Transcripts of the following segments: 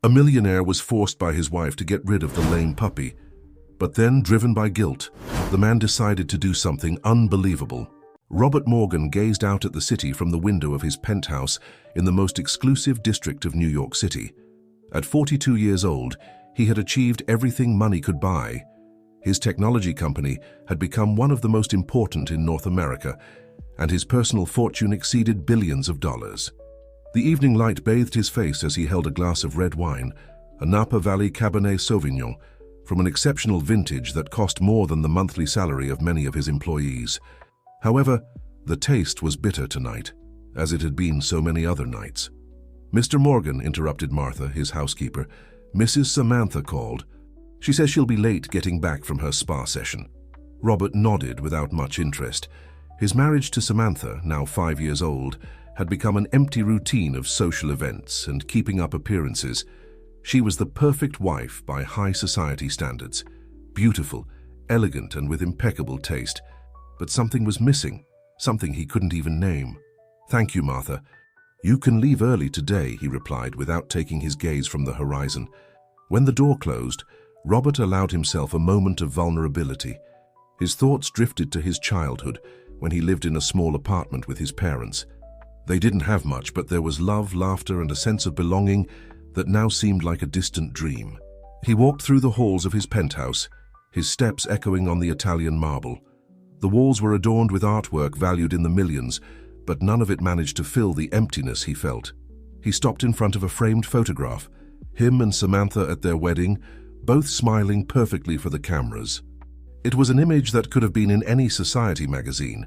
A millionaire was forced by his wife to get rid of the lame puppy. But then, driven by guilt, the man decided to do something unbelievable. Robert Morgan gazed out at the city from the window of his penthouse in the most exclusive district of New York City. At 42 years old, he had achieved everything money could buy. His technology company had become one of the most important in North America, and his personal fortune exceeded billions of dollars. The evening light bathed his face as he held a glass of red wine, a Napa Valley Cabernet Sauvignon, from an exceptional vintage that cost more than the monthly salary of many of his employees. However, the taste was bitter tonight, as it had been so many other nights. "Mr. Morgan," interrupted Martha, his housekeeper, "Mrs. Samantha called. She says she'll be late getting back from her spa session." Robert nodded without much interest. His marriage to Samantha, now 5 years old, had become an empty routine of social events and keeping up appearances. She was the perfect wife by high society standards, beautiful, elegant, and with impeccable taste. But something was missing, something he couldn't even name. "Thank you, Martha. You can leave early today," he replied without taking his gaze from the horizon. When the door closed, Robert allowed himself a moment of vulnerability. His thoughts drifted to his childhood, when he lived in a small apartment with his parents. They didn't have much, but there was love, laughter, and a sense of belonging that now seemed like a distant dream. He walked through the halls of his penthouse, his steps echoing on the Italian marble. The walls were adorned with artwork valued in the millions, but none of it managed to fill the emptiness he felt. He stopped in front of a framed photograph, him and Samantha at their wedding, both smiling perfectly for the cameras. It was an image that could have been in any society magazine,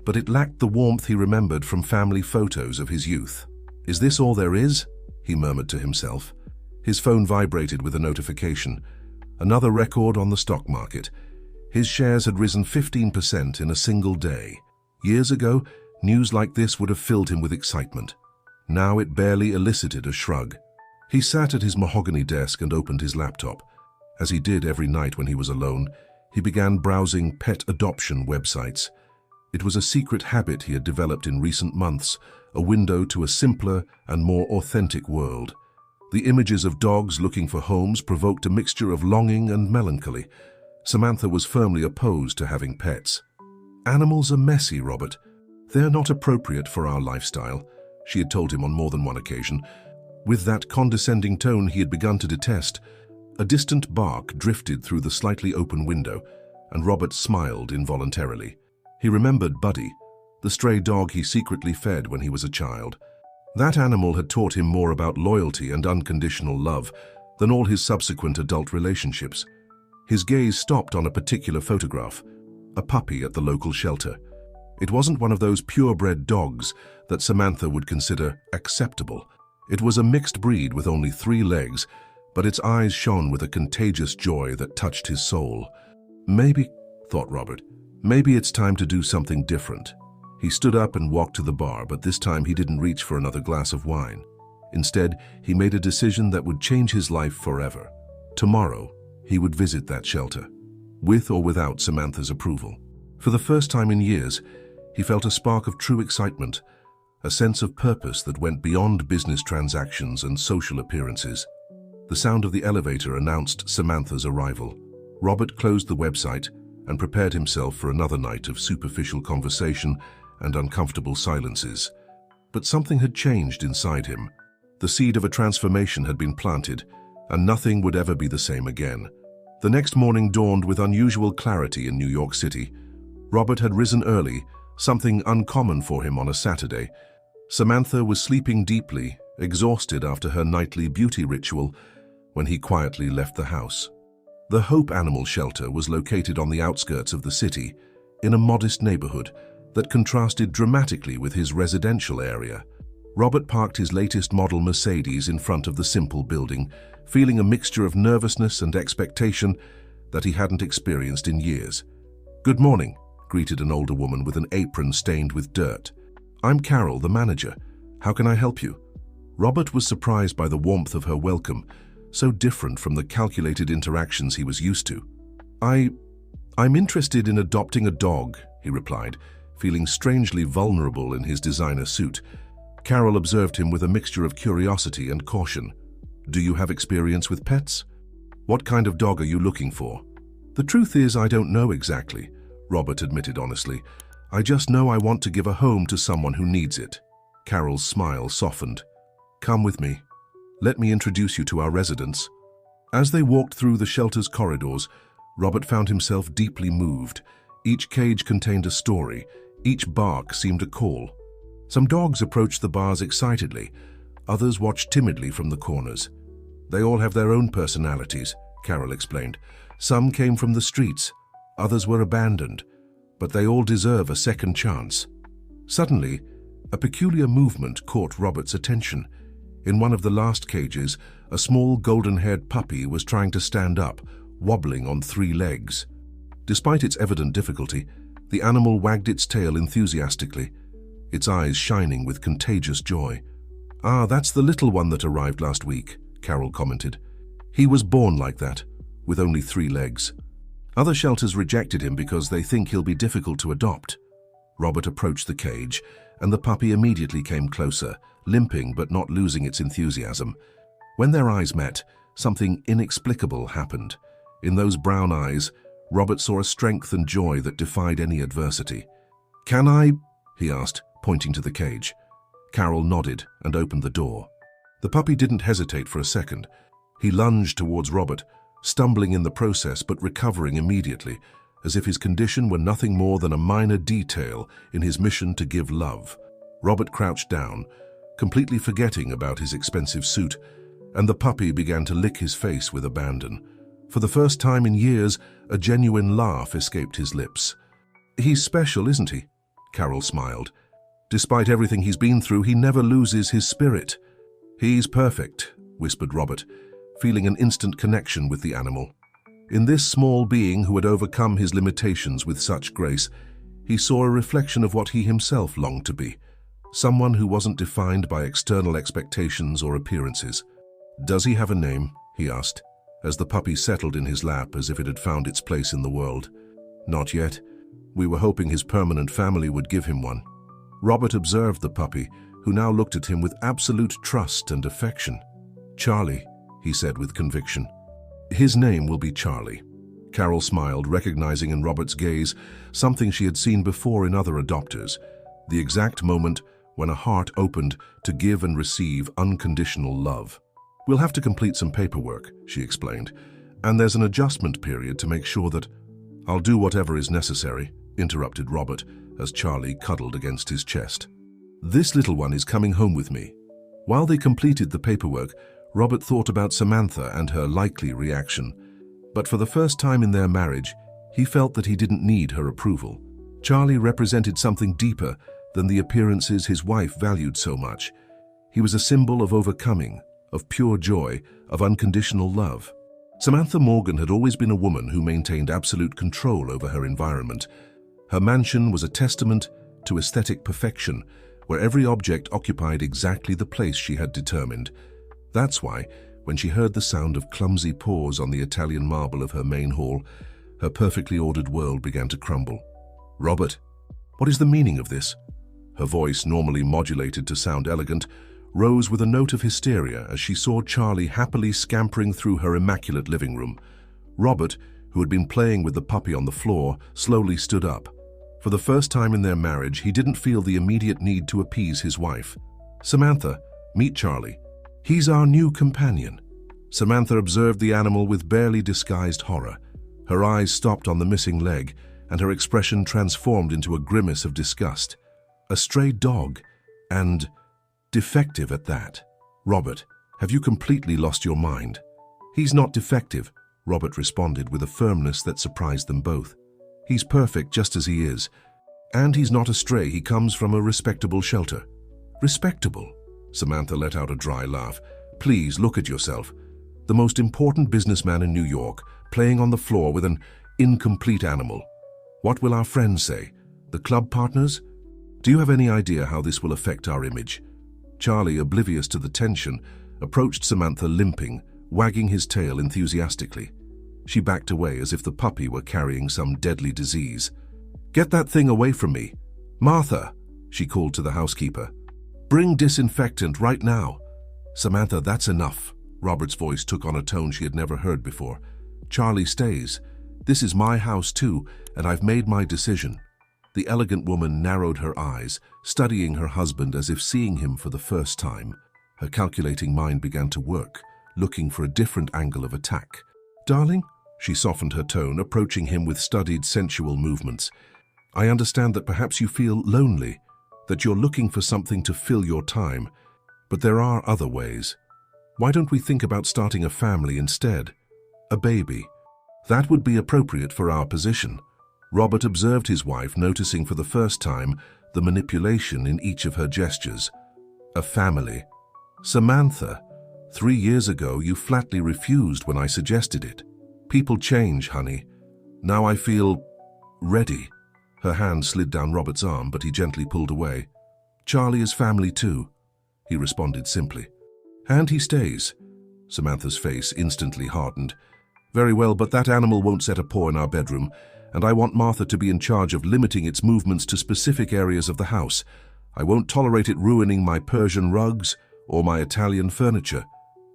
but it lacked the warmth he remembered from family photos of his youth. "Is this all there is?" he murmured to himself. His phone vibrated with a notification. Another record on the stock market. His shares had risen 15% in a single day. Years ago, news like this would have filled him with excitement. Now it barely elicited a shrug. He sat at his mahogany desk and opened his laptop. As he did every night when he was alone, he began browsing pet adoption websites. It was a secret habit he had developed in recent months, a window to a simpler and more authentic world. The images of dogs looking for homes provoked a mixture of longing and melancholy. Samantha was firmly opposed to having pets. "Animals are messy, Robert. They're not appropriate for our lifestyle," she had told him on more than one occasion. With that condescending tone he had begun to detest, a distant bark drifted through the slightly open window, and Robert smiled involuntarily. He remembered Buddy, the stray dog he secretly fed when he was a child. That animal had taught him more about loyalty and unconditional love than all his subsequent adult relationships. His gaze stopped on a particular photograph, a puppy at the local shelter. It wasn't one of those purebred dogs that Samantha would consider acceptable. It was a mixed breed with only 3 legs, but its eyes shone with a contagious joy that touched his soul. "Maybe," thought Robert, "maybe it's time to do something different." He stood up and walked to the bar, but this time he didn't reach for another glass of wine. Instead, he made a decision that would change his life forever. Tomorrow, he would visit that shelter, with or without Samantha's approval. For the first time in years, he felt a spark of true excitement, a sense of purpose that went beyond business transactions and social appearances. The sound of the elevator announced Samantha's arrival. Robert closed the website and prepared himself for another night of superficial conversation and uncomfortable silences. But something had changed inside him. The seed of a transformation had been planted, and nothing would ever be the same again. The next morning dawned with unusual clarity in New York City. Robert had risen early, something uncommon for him on a Saturday. Samantha was sleeping deeply, exhausted after her nightly beauty ritual, when he quietly left the house. The Hope Animal Shelter was located on the outskirts of the city, in a modest neighborhood that contrasted dramatically with his residential area. Robert parked his latest model Mercedes in front of the simple building, feeling a mixture of nervousness and expectation that he hadn't experienced in years. "Good morning," greeted an older woman with an apron stained with dirt. "I'm Carol, the manager. How can I help you?" Robert was surprised by the warmth of her welcome, so different from the calculated interactions he was used to. I'm interested in adopting a dog," he replied, feeling strangely vulnerable in his designer suit. Carol observed him with a mixture of curiosity and caution. Do you have experience with pets? What kind of dog are you looking for? The truth is, I don't know exactly, Robert admitted honestly. I just know I want to give a home to someone who needs it. Carol's smile softened. Come with me. Let me introduce you to our residents. As they walked through the shelter's corridors, Robert found himself deeply moved. Each cage contained a story. Each bark seemed a call. Some dogs approached the bars excitedly. Others watched timidly from the corners. They all have their own personalities, Carol explained. Some came from the streets. Others were abandoned. But they all deserve a second chance. Suddenly, a peculiar movement caught Robert's attention. In one of the last cages, a small golden-haired puppy was trying to stand up, wobbling on 3 legs. Despite its evident difficulty, the animal wagged its tail enthusiastically, its eyes shining with contagious joy. "Ah, that's the little one that arrived last week," Carol commented. "He was born like that, with only 3 legs. Other shelters rejected him because they think he'll be difficult to adopt." Robert approached the cage, and the puppy immediately came closer, limping but not losing its enthusiasm. When their eyes met, something inexplicable happened. In those brown eyes, Robert saw a strength and joy that defied any adversity. "Can I?" he asked, pointing to the cage. Carol nodded and opened the door. The puppy didn't hesitate for a second. He lunged towards Robert, stumbling in the process but recovering immediately, as if his condition were nothing more than a minor detail in his mission to give love. Robert crouched down, completely forgetting about his expensive suit, and the puppy began to lick his face with abandon. For the first time in years, a genuine laugh escaped his lips. "He's special, isn't he?" Carol smiled. "Despite everything he's been through, he never loses his spirit." "He's perfect," whispered Robert, feeling an instant connection with the animal. In this small being who had overcome his limitations with such grace, he saw a reflection of what he himself longed to be, someone who wasn't defined by external expectations or appearances. "Does he have a name?" he asked, as the puppy settled in his lap as if it had found its place in the world. "Not yet. We were hoping his permanent family would give him one." Robert observed the puppy, who now looked at him with absolute trust and affection. "Charlie," he said with conviction. "His name will be Charlie." Carol smiled, recognizing in Robert's gaze something she had seen before in other adopters, the exact moment when a heart opened to give and receive unconditional love. "We'll have to complete some paperwork," she explained, "and there's an adjustment period to make sure that—" "I'll do whatever is necessary," interrupted Robert, as Charlie cuddled against his chest. "This little one is coming home with me." While they completed the paperwork, Robert thought about Samantha and her likely reaction. But for the first time in their marriage, he felt that he didn't need her approval. Charlie represented something deeper than the appearances his wife valued so much. He was a symbol of overcoming, of pure joy, of unconditional love. Samantha Morgan had always been a woman who maintained absolute control over her environment. Her mansion was a testament to aesthetic perfection, where every object occupied exactly the place she had determined. That's why, when she heard the sound of clumsy paws on the Italian marble of her main hall, her perfectly ordered world began to crumble. "Robert, what is the meaning of this?" Her voice, normally modulated to sound elegant, rose with a note of hysteria as she saw Charlie happily scampering through her immaculate living room. Robert, who had been playing with the puppy on the floor, slowly stood up. For the first time in their marriage, he didn't feel the immediate need to appease his wife. "Samantha, meet Charlie. He's our new companion." Samantha observed the animal with barely disguised horror. Her eyes stopped on the missing leg, and her expression transformed into a grimace of disgust. A stray dog, and defective at that. "Robert, have you completely lost your mind?" "He's not defective," Robert responded with a firmness that surprised them both. "He's perfect just as he is. And he's not a stray, he comes from a respectable shelter." "Respectable?" Samantha let out a dry laugh. "Please look at yourself. The most important businessman in New York, playing on the floor with an incomplete animal. What will our friends say? The club partners? Do you have any idea how this will affect our image?" Charlie, oblivious to the tension, approached Samantha limping, wagging his tail enthusiastically. She backed away as if the puppy were carrying some deadly disease. "Get that thing away from me. Martha," she called to the housekeeper. "Bring disinfectant right now." "Samantha, that's enough," Robert's voice took on a tone she had never heard before. "Charlie stays. This is my house too, and I've made my decision." The elegant woman narrowed her eyes, studying her husband as if seeing him for the first time. Her calculating mind began to work, looking for a different angle of attack. "Darling," she softened her tone, approaching him with studied, sensual movements. "I understand that perhaps you feel lonely, that you're looking for something to fill your time, but there are other ways. Why don't we think about starting a family instead? A baby. That would be appropriate for our position." Robert observed his wife, noticing for the first time the manipulation in each of her gestures. "A family. Samantha, 3 years ago you flatly refused when I suggested it. People change, honey. Now I feel ready." Her hand slid down Robert's arm, but he gently pulled away. "Charlie is family too," he responded simply. "And he stays." Samantha's face instantly hardened. "Very well, but that animal won't set a paw in our bedroom, and I want Martha to be in charge of limiting its movements to specific areas of the house. I won't tolerate it ruining my Persian rugs or my Italian furniture."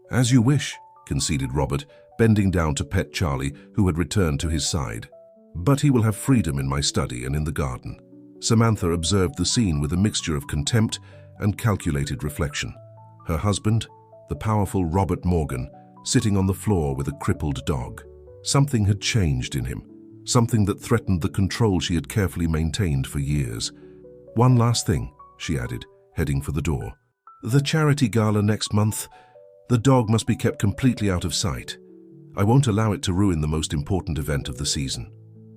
"As you wish," conceded Robert, bending down to pet Charlie, who had returned to his side. "But he will have freedom in my study and in the garden." Samantha observed the scene with a mixture of contempt and calculated reflection. Her husband, the powerful Robert Morgan, sitting on the floor with a crippled dog. Something had changed in him, something that threatened the control she had carefully maintained for years. "One last thing," she added, heading for the door. "The charity gala next month. The dog must be kept completely out of sight. I won't allow it to ruin the most important event of the season."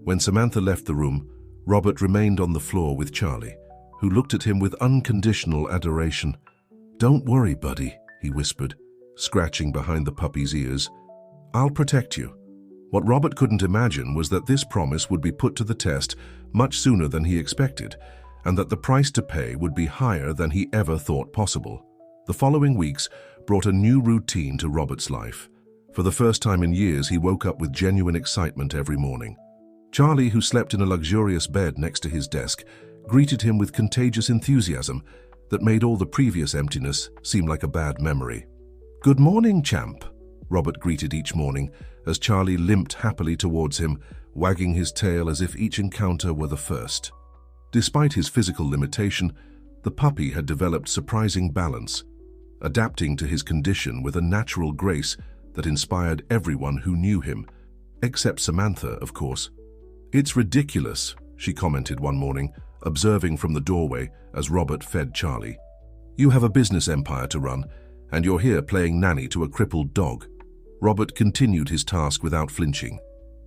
When Samantha left the room, Robert remained on the floor with Charlie, who looked at him with unconditional adoration. "Don't worry, buddy," he whispered, scratching behind the puppy's ears. "I'll protect you." What Robert couldn't imagine was that this promise would be put to the test much sooner than he expected, and that the price to pay would be higher than he ever thought possible. The following weeks brought a new routine to Robert's life. For the first time in years, he woke up with genuine excitement every morning. Charlie, who slept in a luxurious bed next to his desk, greeted him with contagious enthusiasm that made all the previous emptiness seem like a bad memory. "Good morning, champ," Robert greeted each morning as Charlie limped happily towards him, wagging his tail as if each encounter were the first. Despite his physical limitation, the puppy had developed surprising balance, adapting to his condition with a natural grace that inspired everyone who knew him, except Samantha, of course. "It's ridiculous," she commented one morning, observing from the doorway as Robert fed Charlie. "You have a business empire to run, and you're here playing nanny to a crippled dog." Robert continued his task without flinching.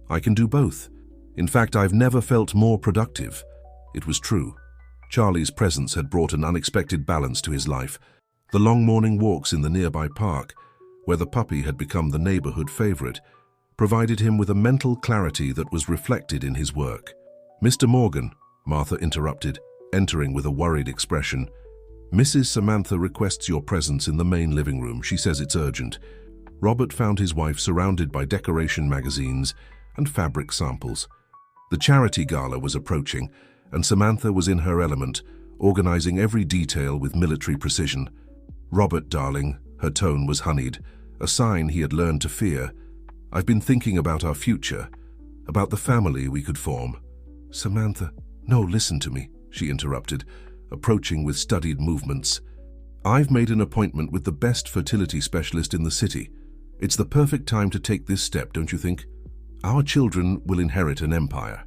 "I can do both. In fact, I've never felt more productive." It was true. Charlie's presence had brought an unexpected balance to his life. The long morning walks in the nearby park, where the puppy had become the neighborhood favorite, provided him with a mental clarity that was reflected in his work. "Mr. Morgan," Martha interrupted, entering with a worried expression. "Mrs. Samantha requests your presence in the main living room. She says it's urgent." Robert found his wife surrounded by decoration magazines and fabric samples. The charity gala was approaching, and Samantha was in her element, organizing every detail with military precision. "Robert, darling," her tone was honeyed, a sign he had learned to fear. "I've been thinking about our future, about the family we could form." "Samantha, no, listen to me," she interrupted, approaching with studied movements. "I've made an appointment with the best fertility specialist in the city. It's the perfect time to take this step, don't you think? Our children will inherit an empire."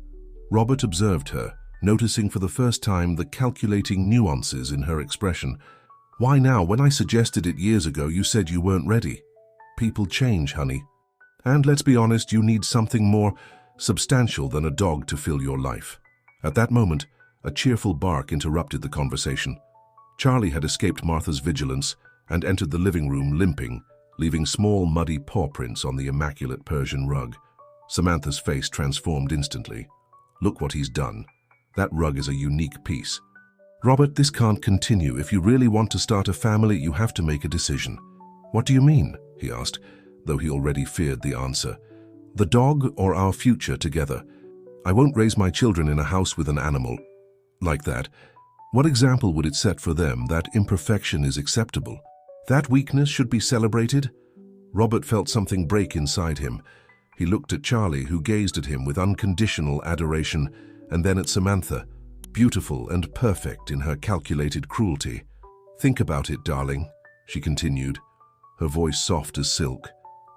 Robert observed her, noticing for the first time the calculating nuances in her expression. "Why now? When I suggested it years ago, you said you weren't ready." "People change, honey. And let's be honest, you need something more substantial than a dog to fill your life." At that moment, a cheerful bark interrupted the conversation. Charlie had escaped Martha's vigilance and entered the living room limping, leaving small muddy paw prints on the immaculate Persian rug. Samantha's face transformed instantly. "Look what he's done. That rug is a unique piece." "Robert, this can't continue. If you really want to start a family, you have to make a decision." "What do you mean?" he asked, though he already feared the answer. "The dog or our future together? I won't raise my children in a house with an animal like that. What example would it set for them that imperfection is acceptable? That weakness should be celebrated? Robert felt something break inside him. He looked at Charlie, who gazed at him with unconditional adoration, and then at Samantha, beautiful and perfect in her calculated cruelty. "Think about it, darling," she continued, her voice soft as silk.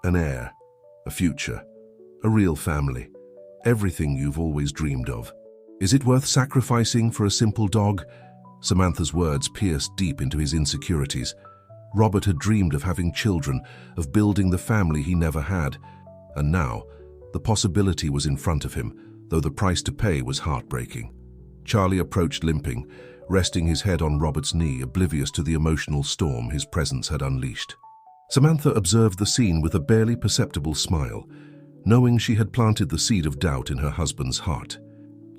"An heir, a future, a real family, everything you've always dreamed of. Is it worth sacrificing for a simple dog?" Samantha's words pierced deep into his insecurities. Robert had dreamed of having children, of building the family he never had. And now, the possibility was in front of him, though the price to pay was heartbreaking. Charlie approached limping, resting his head on Robert's knee, oblivious to the emotional storm his presence had unleashed. Samantha observed the scene with a barely perceptible smile, knowing she had planted the seed of doubt in her husband's heart.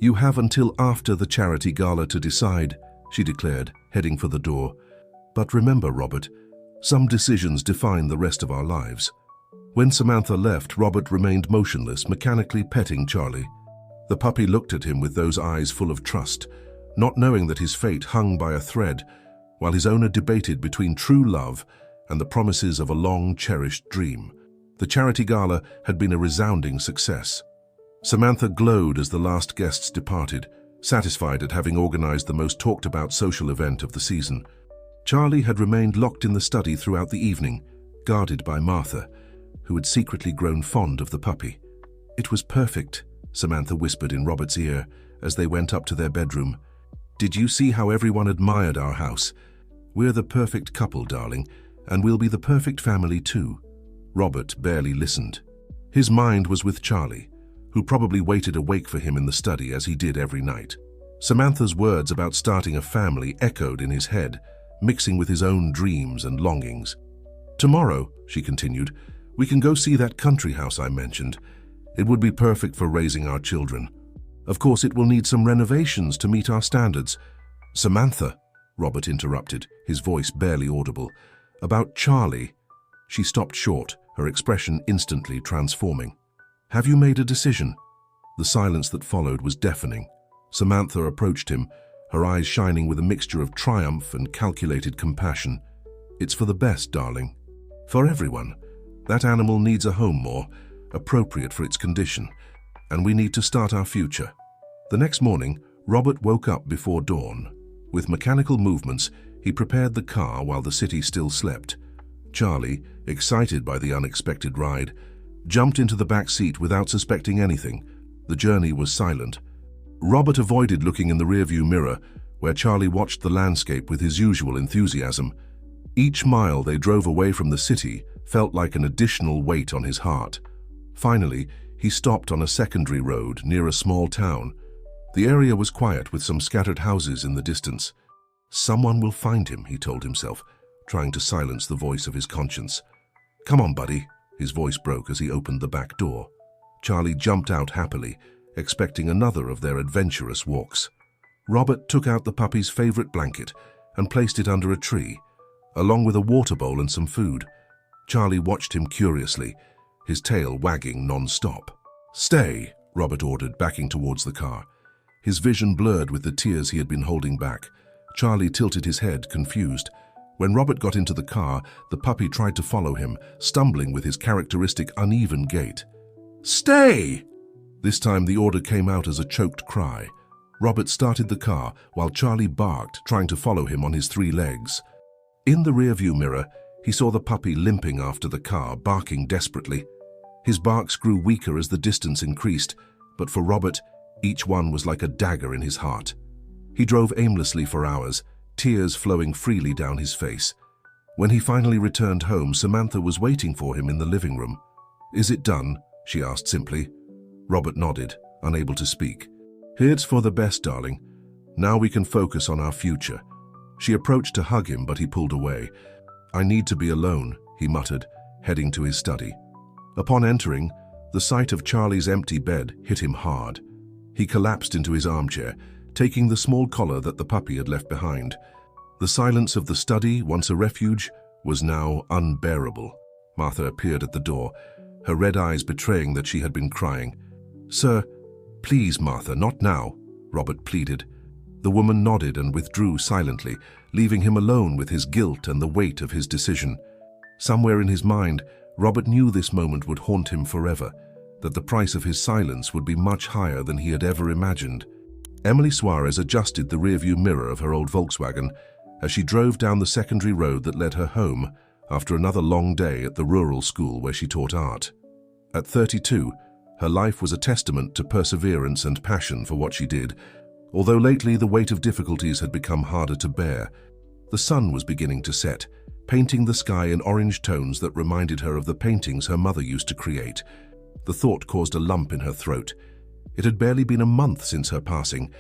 "You have until after the charity gala to decide," she declared, heading for the door. "But remember, Robert, some decisions define the rest of our lives." When Samantha left, Robert remained motionless, mechanically petting Charlie. The puppy looked at him with those eyes full of trust, not knowing that his fate hung by a thread, while his owner debated between true love and the promises of a long-cherished dream. The charity gala had been a resounding success. Samantha glowed as the last guests departed, satisfied at having organized the most talked-about social event of the season. Charlie had remained locked in the study throughout the evening, guarded by Martha, who had secretly grown fond of the puppy. "It was perfect," Samantha whispered in Robert's ear as they went up to their bedroom. "Did you see how everyone admired our house? We're the perfect couple, darling, and we'll be the perfect family too." Robert barely listened. His mind was with Charlie, who probably waited awake for him in the study as he did every night. Samantha's words about starting a family echoed in his head, mixing with his own dreams and longings. "Tomorrow," she continued, "we can go see that country house I mentioned. It would be perfect for raising our children. Of course, it will need some renovations to meet our standards." "Samantha," Robert interrupted, his voice barely audible. "About Charlie." She stopped short, her expression instantly transforming. "Have you made a decision?" The silence that followed was deafening. Samantha approached him, her eyes shining with a mixture of triumph and calculated compassion. "It's for the best, darling. For everyone. That animal needs a home more appropriate for its condition, and we need to start our future." The next morning, Robert woke up before dawn. With mechanical movements, he prepared the car while the city still slept. Charlie, excited by the unexpected ride, jumped into the back seat without suspecting anything. The journey was silent. Robert avoided looking in the rearview mirror, where Charlie watched the landscape with his usual enthusiasm. Each mile they drove away from the city felt like an additional weight on his heart. Finally, he stopped on a secondary road near a small town. The area was quiet, with some scattered houses in the distance. "Someone will find him," he told himself, trying to silence the voice of his conscience. "Come on, buddy." His voice broke as he opened the back door. Charlie jumped out happily, expecting another of their adventurous walks. Robert took out the puppy's favorite blanket and placed it under a tree, along with a water bowl and some food. Charlie watched him curiously, his tail wagging non-stop. "Stay," Robert ordered, backing towards the car. His vision blurred with the tears he had been holding back. Charlie tilted his head, confused. When Robert got into the car, the puppy tried to follow him, stumbling with his characteristic uneven gait. "Stay!" This time the order came out as a choked cry. Robert started the car while Charlie barked, trying to follow him on his 3 legs. In the rearview mirror, he saw the puppy limping after the car, barking desperately. His barks grew weaker as the distance increased, but for Robert, each one was like a dagger in his heart. He drove aimlessly for hours, tears flowing freely down his face. When he finally returned home, Samantha was waiting for him in the living room. "Is it done?" she asked simply. Robert nodded, unable to speak. "It's for the best, darling. Now we can focus on our future." She approached to hug him, but he pulled away. "I need to be alone," he muttered, heading to his study. Upon entering, the sight of Charlie's empty bed hit him hard. He collapsed into his armchair, taking the small collar that the puppy had left behind. The silence of the study, once a refuge, was now unbearable. Martha appeared at the door, her red eyes betraying that she had been crying. "Sir, please, Martha, not now," Robert pleaded. The woman nodded and withdrew silently, leaving him alone with his guilt and the weight of his decision. Somewhere in his mind, Robert knew this moment would haunt him forever, that the price of his silence would be much higher than he had ever imagined. Emily Suarez adjusted the rearview mirror of her old Volkswagen as she drove down the secondary road that led her home after another long day at the rural school where she taught art. At 32, her life was a testament to perseverance and passion for what she did, although lately the weight of difficulties had become harder to bear. The sun was beginning to set, painting the sky in orange tones that reminded her of the paintings her mother used to create. The thought caused a lump in her throat. It had barely been a month since her passing,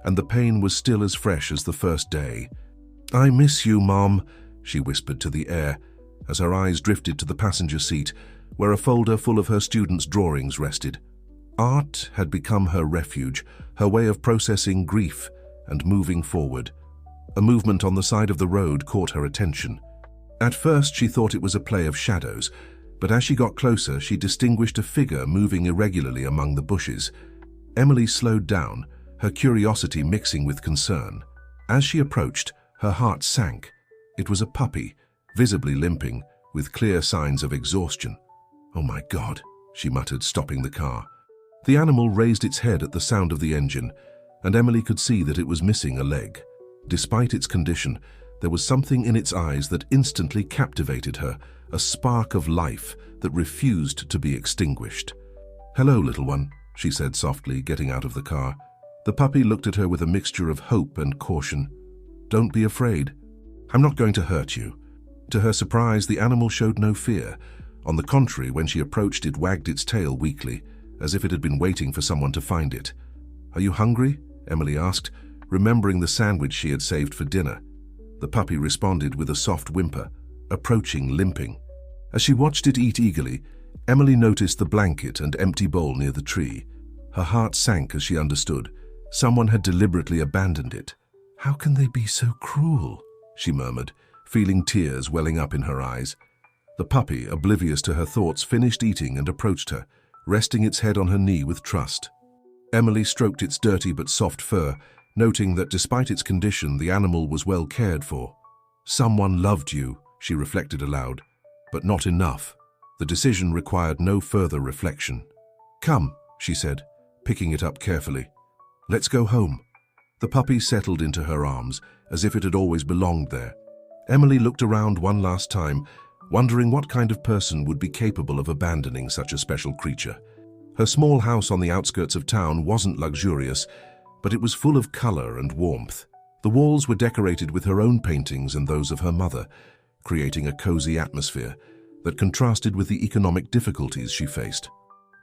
and the pain was still as fresh as the first day. "I miss you, Mom," she whispered to the air, as her eyes drifted to the passenger seat, where a folder full of her students' drawings rested. Art had become her refuge, her way of processing grief and moving forward. A movement on the side of the road caught her attention. At first she thought it was a play of shadows, but as she got closer she distinguished a figure moving irregularly among the bushes. Emily slowed down, her curiosity mixing with concern. As she approached, her heart sank. It was a puppy, visibly limping, with clear signs of exhaustion. "Oh my God," she muttered, stopping the car. The animal raised its head at the sound of the engine, and Emily could see that it was missing a leg. Despite its condition, there was something in its eyes that instantly captivated her, a spark of life that refused to be extinguished. "Hello, little one," she said softly, getting out of the car. The puppy looked at her with a mixture of hope and caution. "Don't be afraid. I'm not going to hurt you." To her surprise, the animal showed no fear. On the contrary, when she approached, it wagged its tail weakly, as if it had been waiting for someone to find it. "Are you hungry?" Emily asked, remembering the sandwich she had saved for dinner. The puppy responded with a soft whimper, approaching limping. As she watched it eat eagerly, Emily noticed the blanket and empty bowl near the tree. Her heart sank as she understood. Someone had deliberately abandoned it. "How can they be so cruel?" she murmured, feeling tears welling up in her eyes. The puppy, oblivious to her thoughts, finished eating and approached her, resting its head on her knee with trust. Emily stroked its dirty but soft fur, noting that despite its condition, the animal was well cared for. "Someone loved you," she reflected aloud, "but not enough." The decision required no further reflection. "Come," she said, picking it up carefully. "Let's go home." The puppy settled into her arms, as if it had always belonged there. Emily looked around one last time, wondering what kind of person would be capable of abandoning such a special creature. Her small house on the outskirts of town wasn't luxurious, but it was full of color and warmth. The walls were decorated with her own paintings and those of her mother, creating a cozy atmosphere that contrasted with the economic difficulties she faced.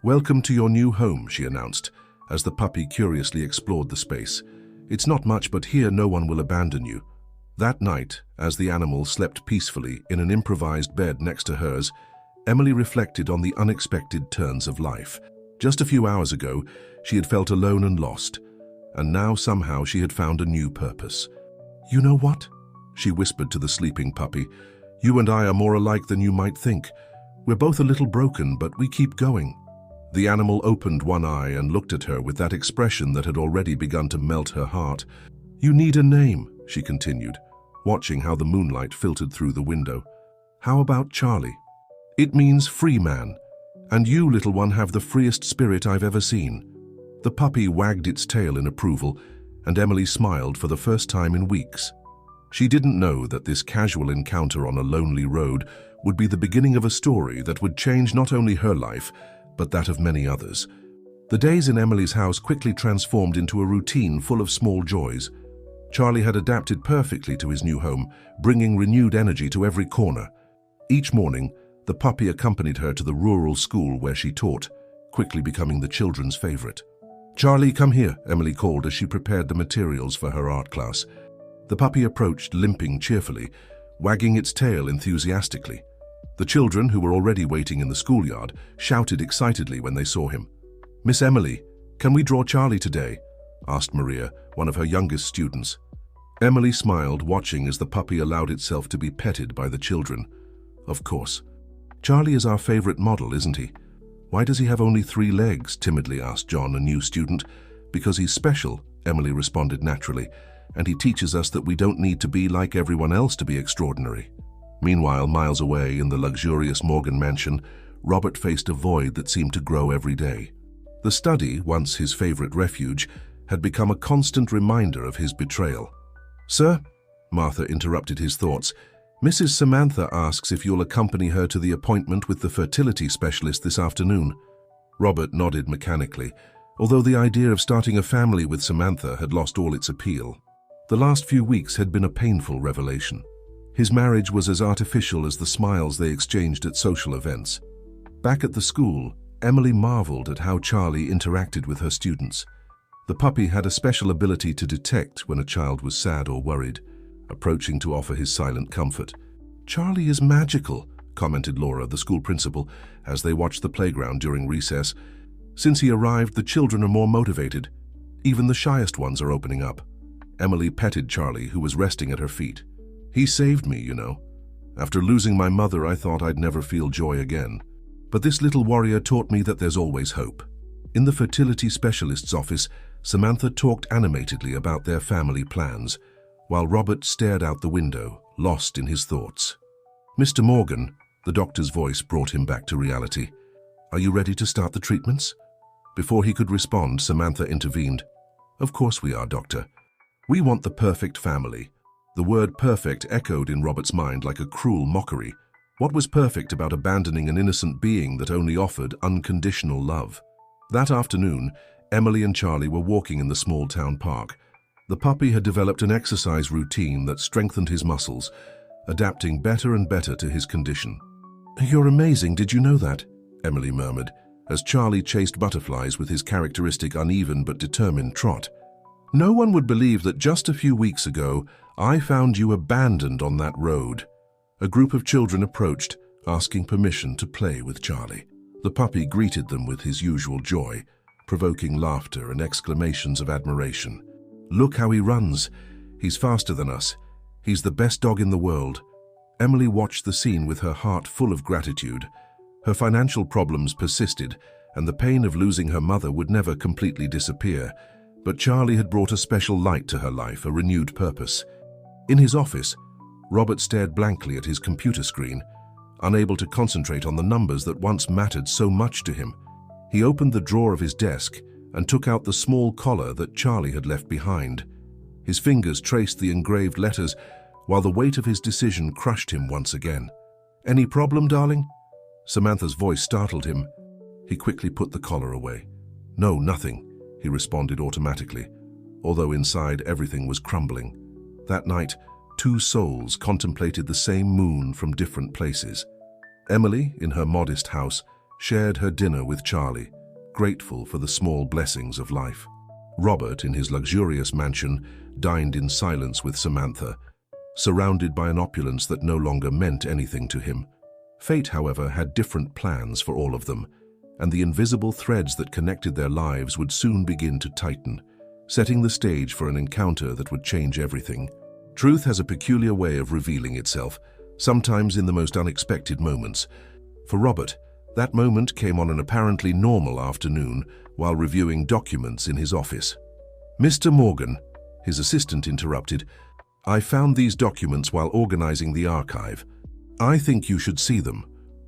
"Welcome to your new home," she announced, as the puppy curiously explored the space. "It's not much, but here no one will abandon you." That night, as the animal slept peacefully in an improvised bed next to hers, Emily reflected on the unexpected turns of life. Just a few hours ago, she had felt alone and lost, and now somehow she had found a new purpose. "You know what?" she whispered to the sleeping puppy. "You and I are more alike than you might think. We're both a little broken, but we keep going." The animal opened one eye and looked at her with that expression that had already begun to melt her heart. "You need a name," she continued, watching how the moonlight filtered through the window. "How about Charlie? It means free man, and you, little one, have the freest spirit I've ever seen." The puppy wagged its tail in approval, and Emily smiled for the first time in weeks. She didn't know that this casual encounter on a lonely road would be the beginning of a story that would change not only her life, but that of many others. The days in Emily's house quickly transformed into a routine full of small joys. Charlie had adapted perfectly to his new home, bringing renewed energy to every corner. Each morning, the puppy accompanied her to the rural school where she taught, quickly becoming the children's favorite. "Charlie, come here," Emily called as she prepared the materials for her art class. The puppy approached, limping cheerfully, wagging its tail enthusiastically. The children, who were already waiting in the schoolyard, shouted excitedly when they saw him. "Miss Emily, can we draw Charlie today?" asked Maria, one of her youngest students. Emily smiled, watching as the puppy allowed itself to be petted by the children. "Of course. Charlie is our favorite model, isn't he?" "Why does he have only 3 legs?" timidly asked John, a new student. "Because he's special," Emily responded naturally, "and he teaches us that we don't need to be like everyone else to be extraordinary." Meanwhile, miles away in the luxurious Morgan mansion, Robert faced a void that seemed to grow every day. The study, once his favorite refuge, had become a constant reminder of his betrayal. "Sir," Martha interrupted his thoughts, "Mrs. Samantha asks if you'll accompany her to the appointment with the fertility specialist this afternoon." Robert nodded mechanically, although the idea of starting a family with Samantha had lost all its appeal. The last few weeks had been a painful revelation. His marriage was as artificial as the smiles they exchanged at social events. Back at the school, Emily marveled at how Charlie interacted with her students. The puppy had a special ability to detect when a child was sad or worried, approaching to offer his silent comfort. "Charlie is magical," commented Laura, the school principal, as they watched the playground during recess. "Since he arrived, the children are more motivated. Even the shyest ones are opening up." Emily petted Charlie, who was resting at her feet. "He saved me, you know. After losing my mother, I thought I'd never feel joy again. But this little warrior taught me that there's always hope." In the fertility specialist's office, Samantha talked animatedly about their family plans, while Robert stared out the window, lost in his thoughts. "Mr. Morgan," the doctor's voice brought him back to reality. "Are you ready to start the treatments?" Before he could respond, Samantha intervened. "Of course we are, Doctor. We want the perfect family." The word perfect echoed in Robert's mind like a cruel mockery. What was perfect about abandoning an innocent being that only offered unconditional love? That afternoon, Emily and Charlie were walking in the small town park. The puppy had developed an exercise routine that strengthened his muscles, adapting better and better to his condition. "You're amazing, did you know that?" Emily murmured, as Charlie chased butterflies with his characteristic uneven but determined trot. "No one would believe that just a few weeks ago, I found you abandoned on that road." A group of children approached, asking permission to play with Charlie. The puppy greeted them with his usual joy, provoking laughter and exclamations of admiration. "Look how he runs. He's faster than us. He's the best dog in the world." Emily watched the scene with her heart full of gratitude. Her financial problems persisted, and the pain of losing her mother would never completely disappear. But Charlie had brought a special light to her life, a renewed purpose. In his office, Robert stared blankly at his computer screen, unable to concentrate on the numbers that once mattered so much to him. He opened the drawer of his desk and took out the small collar that Charlie had left behind. His fingers traced the engraved letters, while the weight of his decision crushed him once again. "Any problem, darling?" Samantha's voice startled him. He quickly put the collar away. "No, nothing," he responded automatically, although inside everything was crumbling. That night, two souls contemplated the same moon from different places. Emily, in her modest house, shared her dinner with Charlie, grateful for the small blessings of life. Robert, in his luxurious mansion, dined in silence with Samantha, surrounded by an opulence that no longer meant anything to him. Fate, however, had different plans for all of them, and the invisible threads that connected their lives would soon begin to tighten, setting the stage for an encounter that would change everything. Truth has a peculiar way of revealing itself, sometimes in the most unexpected moments. For Robert, that moment came on an apparently normal afternoon while reviewing documents in his office. "Mr. Morgan," his assistant interrupted, "I found these documents while organizing the archive. I think you should see them."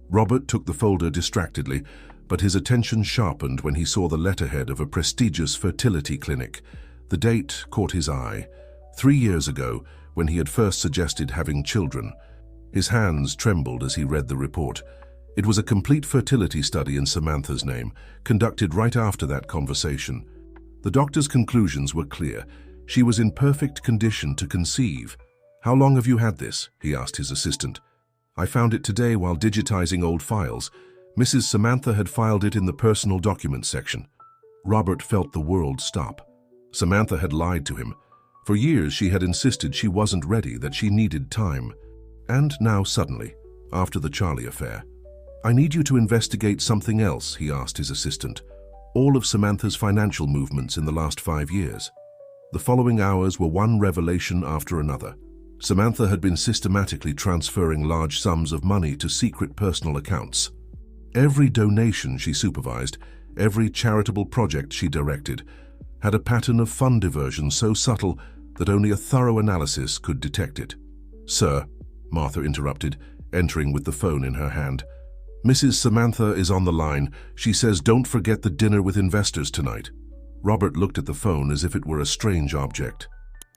Robert took the folder distractedly, but his attention sharpened when he saw the letterhead of a prestigious fertility clinic. The date caught his eye. 3 years ago, when he had first suggested having children. His hands trembled as he read the report. It was a complete fertility study in Samantha's name, conducted right after that conversation. The doctor's conclusions were clear. She was in perfect condition to conceive. "How long have you had this?" he asked his assistant. "I found it today while digitizing old files. Mrs. Samantha had filed it in the personal documents section." Robert felt the world stop. Samantha had lied to him. For years she had insisted she wasn't ready, that she needed time. And now suddenly, after the Charlie affair. "I need you to investigate something else," he asked his assistant. "All of Samantha's financial movements in the last 5 years." The following hours were one revelation after another. Samantha had been systematically transferring large sums of money to secret personal accounts. Every donation she supervised, every charitable project she directed, had a pattern of fund diversion so subtle that only a thorough analysis could detect it. "Sir," Martha interrupted, entering with the phone in her hand. "Mrs. Samantha is on the line. She says don't forget the dinner with investors tonight." Robert looked at the phone as if it were a strange object.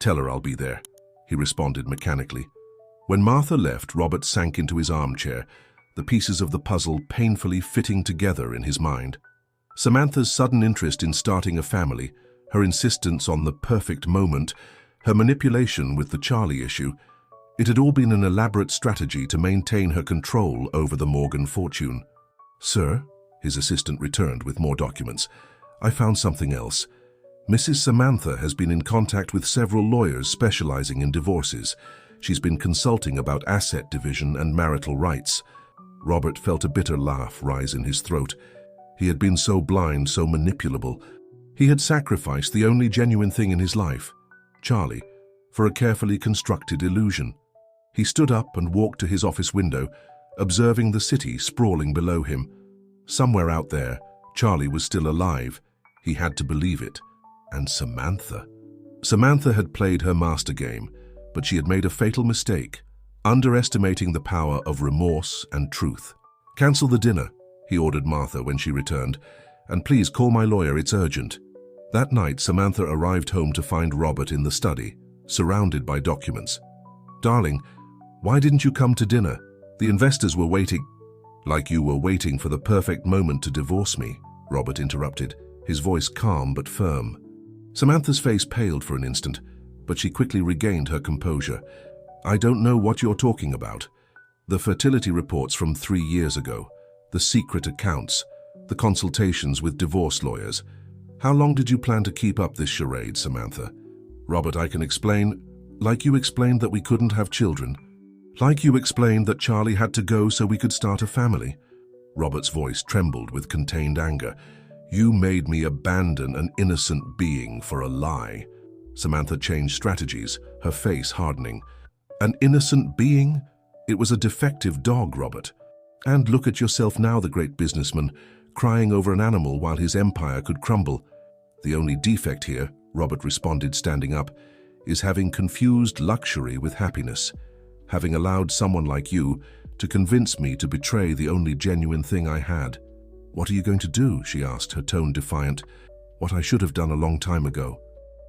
"Tell her I'll be there," he responded mechanically. When Martha left, Robert sank into his armchair, the pieces of the puzzle painfully fitting together in his mind. Samantha's sudden interest in starting a family, her insistence on the perfect moment, her manipulation with the Charlie issue, it had all been an elaborate strategy to maintain her control over the Morgan fortune. "Sir," his assistant returned with more documents, "I found something else. Mrs. Samantha has been in contact with several lawyers specializing in divorces. She's been consulting about asset division and marital rights." Robert felt a bitter laugh rise in his throat. He had been so blind, so manipulable. He had sacrificed the only genuine thing in his life, Charlie, for a carefully constructed illusion. He stood up and walked to his office window, observing the city sprawling below him. Somewhere out there, Charlie was still alive. He had to believe it. And Samantha. Samantha had played her master game, but she had made a fatal mistake, underestimating the power of remorse and truth. "Cancel the dinner," he ordered Martha when she returned, "and please call my lawyer, it's urgent." That night, Samantha arrived home to find Robert in the study, surrounded by documents. "Darling, why didn't you come to dinner? The investors were waiting." "Like you were waiting for the perfect moment to divorce me," Robert interrupted, his voice calm but firm. Samantha's face paled for an instant, but she quickly regained her composure. "I don't know what you're talking about. The fertility reports from 3 years ago, the secret accounts, the consultations with divorce lawyers. How long did you plan to keep up this charade, Samantha?" "Robert, I can explain. Like you explained that we couldn't have children. Like you explained that Charlie had to go so we could start a family." Robert's voice trembled with contained anger. "You made me abandon an innocent being for a lie." Samantha changed strategies, her face hardening. "An innocent being? It was a defective dog, Robert. And look at yourself now, the great businessman, crying over an animal while his empire could crumble." "The only defect here," Robert responded, standing up, "is having confused luxury with happiness, having allowed someone like you to convince me to betray the only genuine thing I had." "What are you going to do?" she asked, her tone defiant. "What I should have done a long time ago."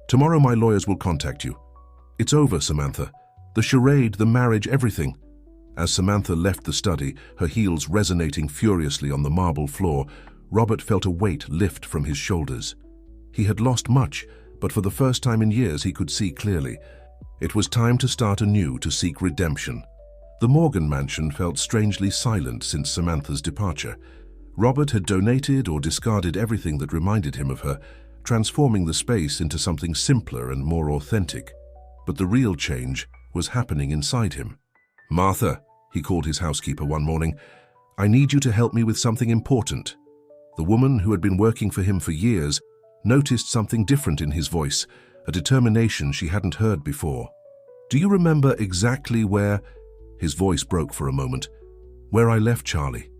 "Tomorrow my lawyers will contact you." "It's over, Samantha. The charade, the marriage, everything." As Samantha left the study, her heels resonating furiously on the marble floor, Robert felt a weight lift from his shoulders. He had lost much, but for the first time in years he could see clearly. It was time to start anew, to seek redemption. The Morgan mansion felt strangely silent since Samantha's departure. Robert had donated or discarded everything that reminded him of her, transforming the space into something simpler and more authentic. But the real change was happening inside him. "Martha," he called his housekeeper one morning, "I need you to help me with something important." The woman, who had been working for him for years, noticed something different in his voice, a determination she hadn't heard before. "Do you remember exactly where—" His voice broke for a moment. "Where I left Charlie."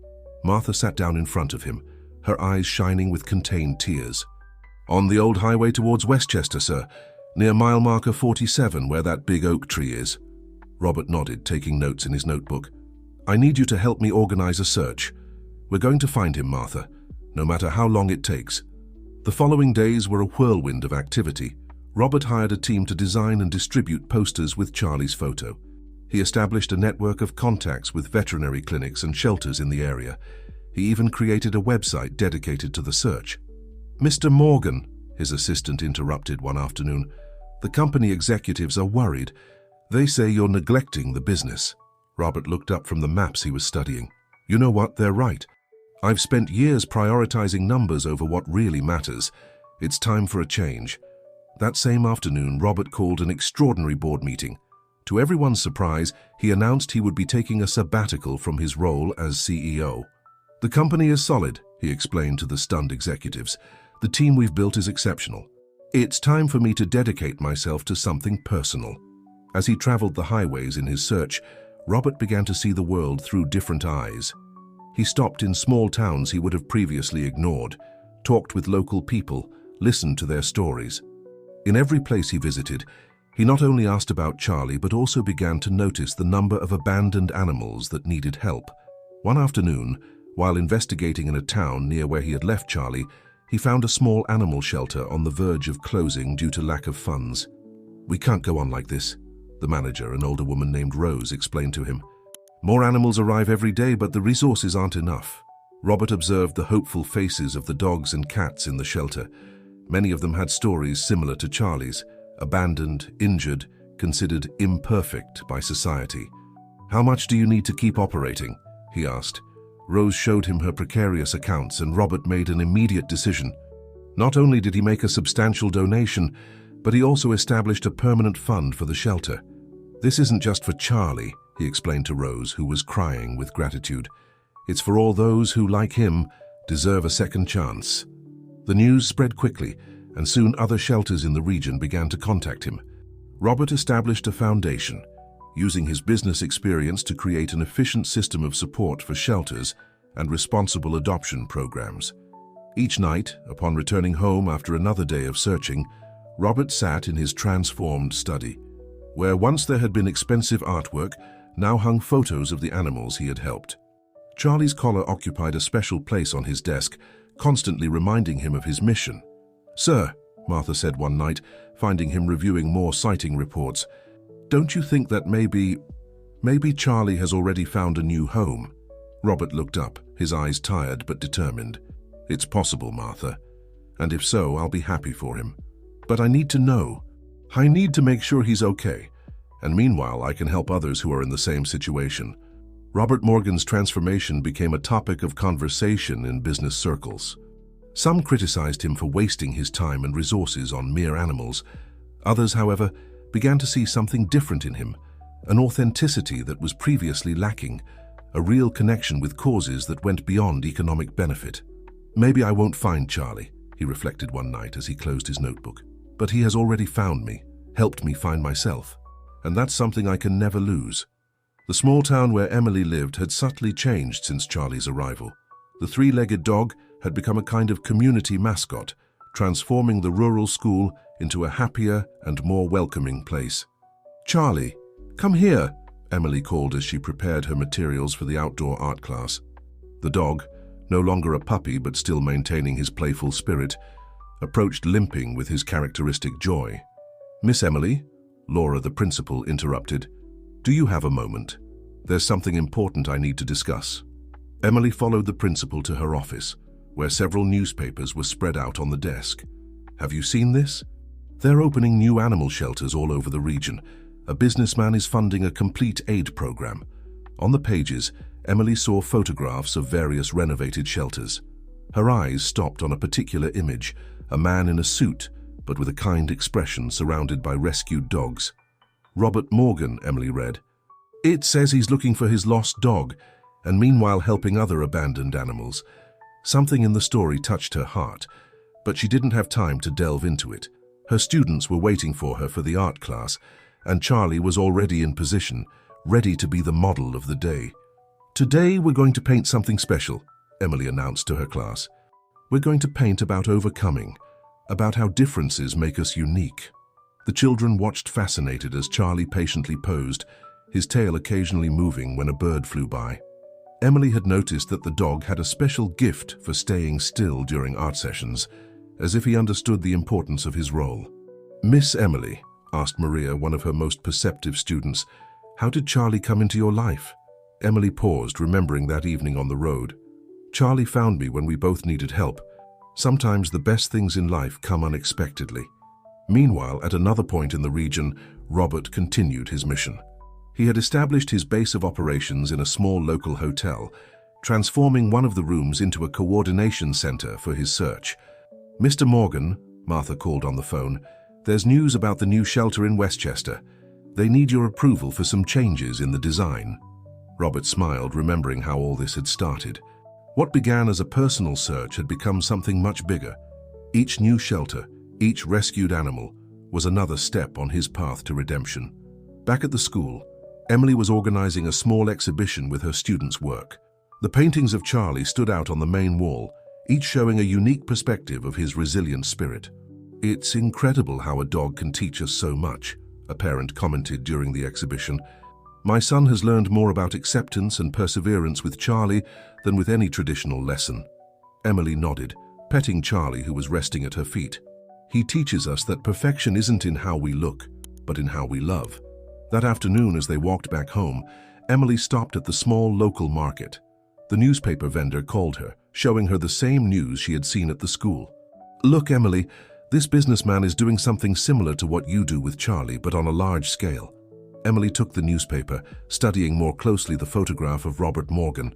Martha sat down in front of him, her eyes shining with contained tears. "On the old highway towards Westchester, sir, near mile marker 47, where that big oak tree is." Robert nodded, taking notes in his notebook. "I need you to help me organize a search. We're going to find him, Martha, no matter how long it takes." The following days were a whirlwind of activity. Robert hired a team to design and distribute posters with Charlie's photo. He established a network of contacts with veterinary clinics and shelters in the area. He even created a website dedicated to the search. "Mr. Morgan," his assistant interrupted one afternoon, "the company executives are worried. They say you're neglecting the business." Robert looked up from the maps he was studying. "You know what? They're right. I've spent years prioritizing numbers over what really matters. It's time for a change." That same afternoon, Robert called an extraordinary board meeting. To everyone's surprise, he announced he would be taking a sabbatical from his role as CEO. "The company is solid," he explained to the stunned executives. "The team we've built is exceptional. It's time for me to dedicate myself to something personal." As he traveled the highways in his search, Robert began to see the world through different eyes. He stopped in small towns he would have previously ignored, talked with local people, listened to their stories. In every place he visited, He not only asked about Charlie, but also began to notice the number of abandoned animals that needed help. One afternoon, while investigating in a town near where he had left Charlie, he found a small animal shelter on the verge of closing due to lack of funds. "We can't go on like this," the manager, an older woman named Rose, explained to him. "More animals arrive every day, but the resources aren't enough." Robert observed the hopeful faces of the dogs and cats in the shelter. Many of them had stories similar to Charlie's: abandoned, injured, considered imperfect by society. "How much do you need to keep operating?" he asked. Rose showed him her precarious accounts, and Robert made an immediate decision. Not only did he make a substantial donation, but he also established a permanent fund for the shelter. "This isn't just for Charlie," he explained to Rose, who was crying with gratitude. "It's for all those who, like him, deserve a second chance." The news spread quickly, and soon other shelters in the region began to contact him. Robert established a foundation, using his business experience to create an efficient system of support for shelters and responsible adoption programs. Each night, upon returning home after another day of searching, Robert sat in his transformed study, where once there had been expensive artwork, now hung photos of the animals he had helped. Charlie's collar occupied a special place on his desk, constantly reminding him of his mission. "Sir," Martha said one night, finding him reviewing more sighting reports, "don't you think that maybe Charlie has already found a new home?" Robert looked up, his eyes tired but determined. "It's possible, Martha, and if so, I'll be happy for him. But I need to know. I need to make sure he's okay, and meanwhile I can help others who are in the same situation." Robert Morgan's transformation became a topic of conversation in business circles. Some criticized him for wasting his time and resources on mere animals. Others, however, began to see something different in him, an authenticity that was previously lacking, a real connection with causes that went beyond economic benefit. "Maybe I won't find Charlie," he reflected one night as he closed his notebook. "But he has already found me, helped me find myself, and that's something I can never lose." The small town where Emily lived had subtly changed since Charlie's arrival. The three-legged dog had become a kind of community mascot, transforming the rural school into a happier and more welcoming place. "Charlie, come here," Emily called as she prepared her materials for the outdoor art class. The dog, no longer a puppy but still maintaining his playful spirit, approached limping with his characteristic joy. "Miss Emily," Laura the principal interrupted, "do you have a moment? There's something important I need to discuss." Emily followed the principal to her office, where several newspapers were spread out on the desk. "Have you seen this? They're opening new animal shelters all over the region. A businessman is funding a complete aid program." On the pages, Emily saw photographs of various renovated shelters. Her eyes stopped on a particular image, a man in a suit, but with a kind expression surrounded by rescued dogs. "Robert Morgan," Emily read. "It says he's looking for his lost dog, and meanwhile helping other abandoned animals." Something in the story touched her heart, but she didn't have time to delve into it. Her students were waiting for her for the art class, and Charlie was already in position, ready to be the model of the day. "Today we're going to paint something special," Emily announced to her class. "We're going to paint about overcoming, about how differences make us unique." The children watched fascinated as Charlie patiently posed, his tail occasionally moving when a bird flew by. Emily had noticed that the dog had a special gift for staying still during art sessions, as if he understood the importance of his role. "Miss Emily," asked Maria, one of her most perceptive students, "how did Charlie come into your life?" Emily paused, remembering that evening on the road. "Charlie found me when we both needed help. Sometimes the best things in life come unexpectedly." Meanwhile, at another point in the region, Robert continued his mission. He had established his base of operations in a small local hotel, transforming one of the rooms into a coordination center for his search. "Mr. Morgan," Martha called on the phone, "there's news about the new shelter in Westchester. They need your approval for some changes in the design." Robert smiled, remembering how all this had started. What began as a personal search had become something much bigger. Each new shelter, each rescued animal, was another step on his path to redemption. Back at the school, Emily was organizing a small exhibition with her students' work. The paintings of Charlie stood out on the main wall, each showing a unique perspective of his resilient spirit. "It's incredible how a dog can teach us so much," a parent commented during the exhibition. "My son has learned more about acceptance and perseverance with Charlie than with any traditional lesson." Emily nodded, petting Charlie, who was resting at her feet. "He teaches us that perfection isn't in how we look, but in how we love." That afternoon, as they walked back home, Emily stopped at the small local market. The newspaper vendor called her, showing her the same news she had seen at the school. "Look, Emily, this businessman is doing something similar to what you do with Charlie, but on a large scale." Emily took the newspaper, studying more closely the photograph of Robert Morgan.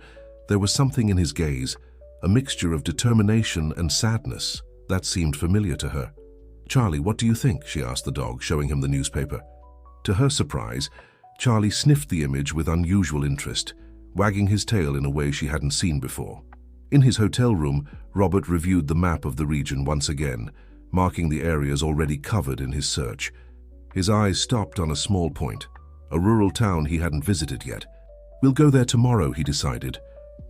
There was something in his gaze, a mixture of determination and sadness, that seemed familiar to her. "Charlie, what do you think?" she asked the dog, showing him the newspaper. To her surprise, Charlie sniffed the image with unusual interest, wagging his tail in a way she hadn't seen before. In his hotel room, Robert reviewed the map of the region once again, marking the areas already covered in his search. His eyes stopped on a small point, a rural town he hadn't visited yet. "We'll go there tomorrow," he decided,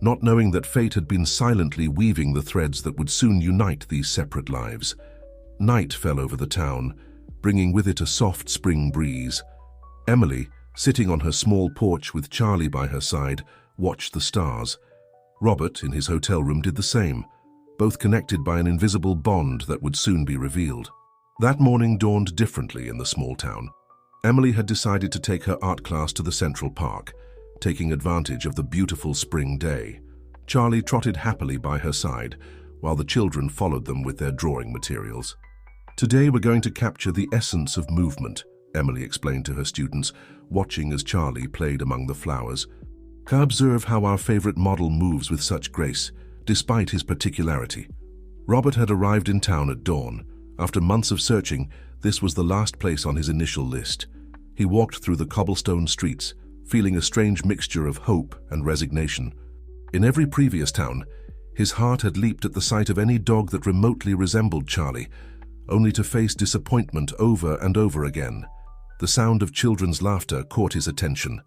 not knowing that fate had been silently weaving the threads that would soon unite these separate lives. Night fell over the town, bringing with it a soft spring breeze. Emily, sitting on her small porch with Charlie by her side, watched the stars. Robert, in his hotel room, did the same, both connected by an invisible bond that would soon be revealed. That morning dawned differently in the small town. Emily had decided to take her art class to the Central Park, taking advantage of the beautiful spring day. Charlie trotted happily by her side, while the children followed them with their drawing materials. "Today we're going to capture the essence of movement," Emily explained to her students, watching as Charlie played among the flowers. "Observe how our favorite model moves with such grace, despite his particularity." Robert had arrived in town at dawn. After months of searching, this was the last place on his initial list. He walked through the cobblestone streets, feeling a strange mixture of hope and resignation. In every previous town, his heart had leaped at the sight of any dog that remotely resembled Charlie, only to face disappointment over and over again. The sound of children's laughter caught his attention.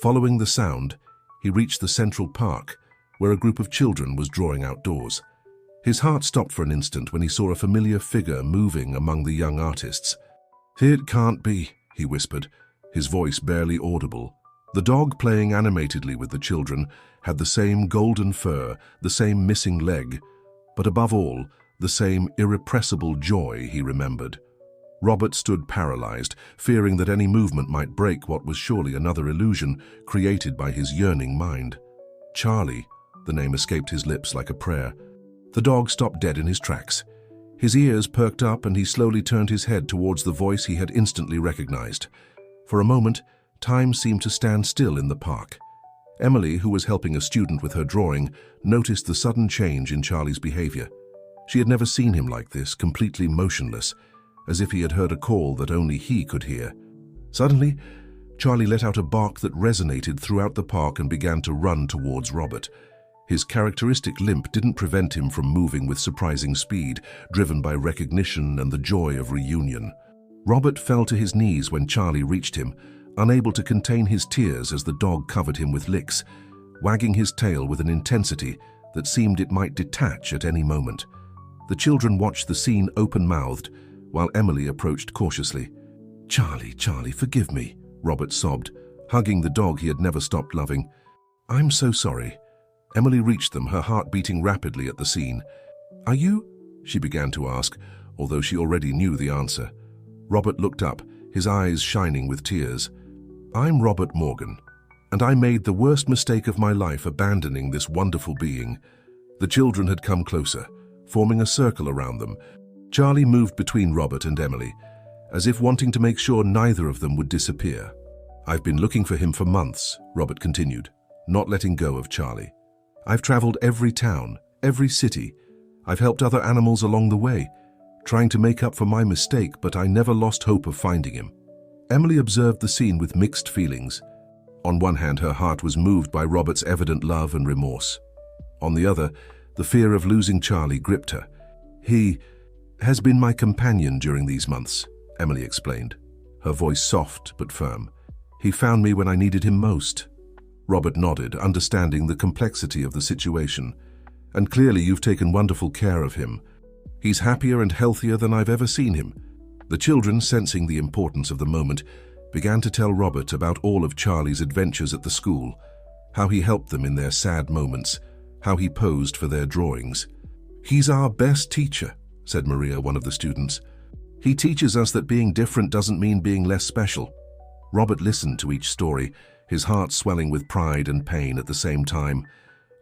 Following the sound, he reached the Central Park, where a group of children was drawing outdoors. His heart stopped for an instant when he saw a familiar figure moving among the young artists. "It can't be," he whispered, his voice barely audible. The dog, playing animatedly with the children, had the same golden fur, the same missing leg, but above all, the same irrepressible joy he remembered. Robert stood paralyzed, fearing that any movement might break what was surely another illusion created by his yearning mind. "Charlie," the name escaped his lips like a prayer. The dog stopped dead in his tracks. His ears perked up and he slowly turned his head towards the voice he had instantly recognized. For a moment, time seemed to stand still in the park. Emily, who was helping a student with her drawing, noticed the sudden change in Charlie's behavior. She had never seen him like this, completely motionless, as if he had heard a call that only he could hear. Suddenly, Charlie let out a bark that resonated throughout the park and began to run towards Robert. His characteristic limp didn't prevent him from moving with surprising speed, driven by recognition and the joy of reunion. Robert fell to his knees when Charlie reached him, unable to contain his tears as the dog covered him with licks, wagging his tail with an intensity that seemed it might detach at any moment. The children watched the scene open-mouthed, while Emily approached cautiously. Charlie, forgive me," Robert sobbed, hugging the dog he had never stopped loving. "I'm so sorry." Emily reached them, her heart beating rapidly at the scene. "Are you?" she began to ask, although she already knew the answer. Robert looked up, his eyes shining with tears. "I'm Robert Morgan, and I made the worst mistake of my life abandoning this wonderful being." The children had come closer, forming a circle around them. Charlie moved between Robert and Emily, as if wanting to make sure neither of them would disappear. "I've been looking for him for months," Robert continued, not letting go of Charlie. "I've traveled every town, every city. I've helped other animals along the way, trying to make up for my mistake, but I never lost hope of finding him." Emily observed the scene with mixed feelings. On one hand, her heart was moved by Robert's evident love and remorse. On the other, the fear of losing Charlie gripped her. "He has been my companion during these months," Emily explained, her voice soft but firm. "He found me when I needed him most." Robert nodded, understanding the complexity of the situation. "And clearly you've taken wonderful care of him. He's happier and healthier than I've ever seen him." The children, sensing the importance of the moment, began to tell Robert about all of Charlie's adventures at the school, how he helped them in their sad moments, how he posed for their drawings. "He's our best teacher," said Maria, one of the students. "He teaches us that being different doesn't mean being less special." Robert listened to each story, his heart swelling with pride and pain at the same time.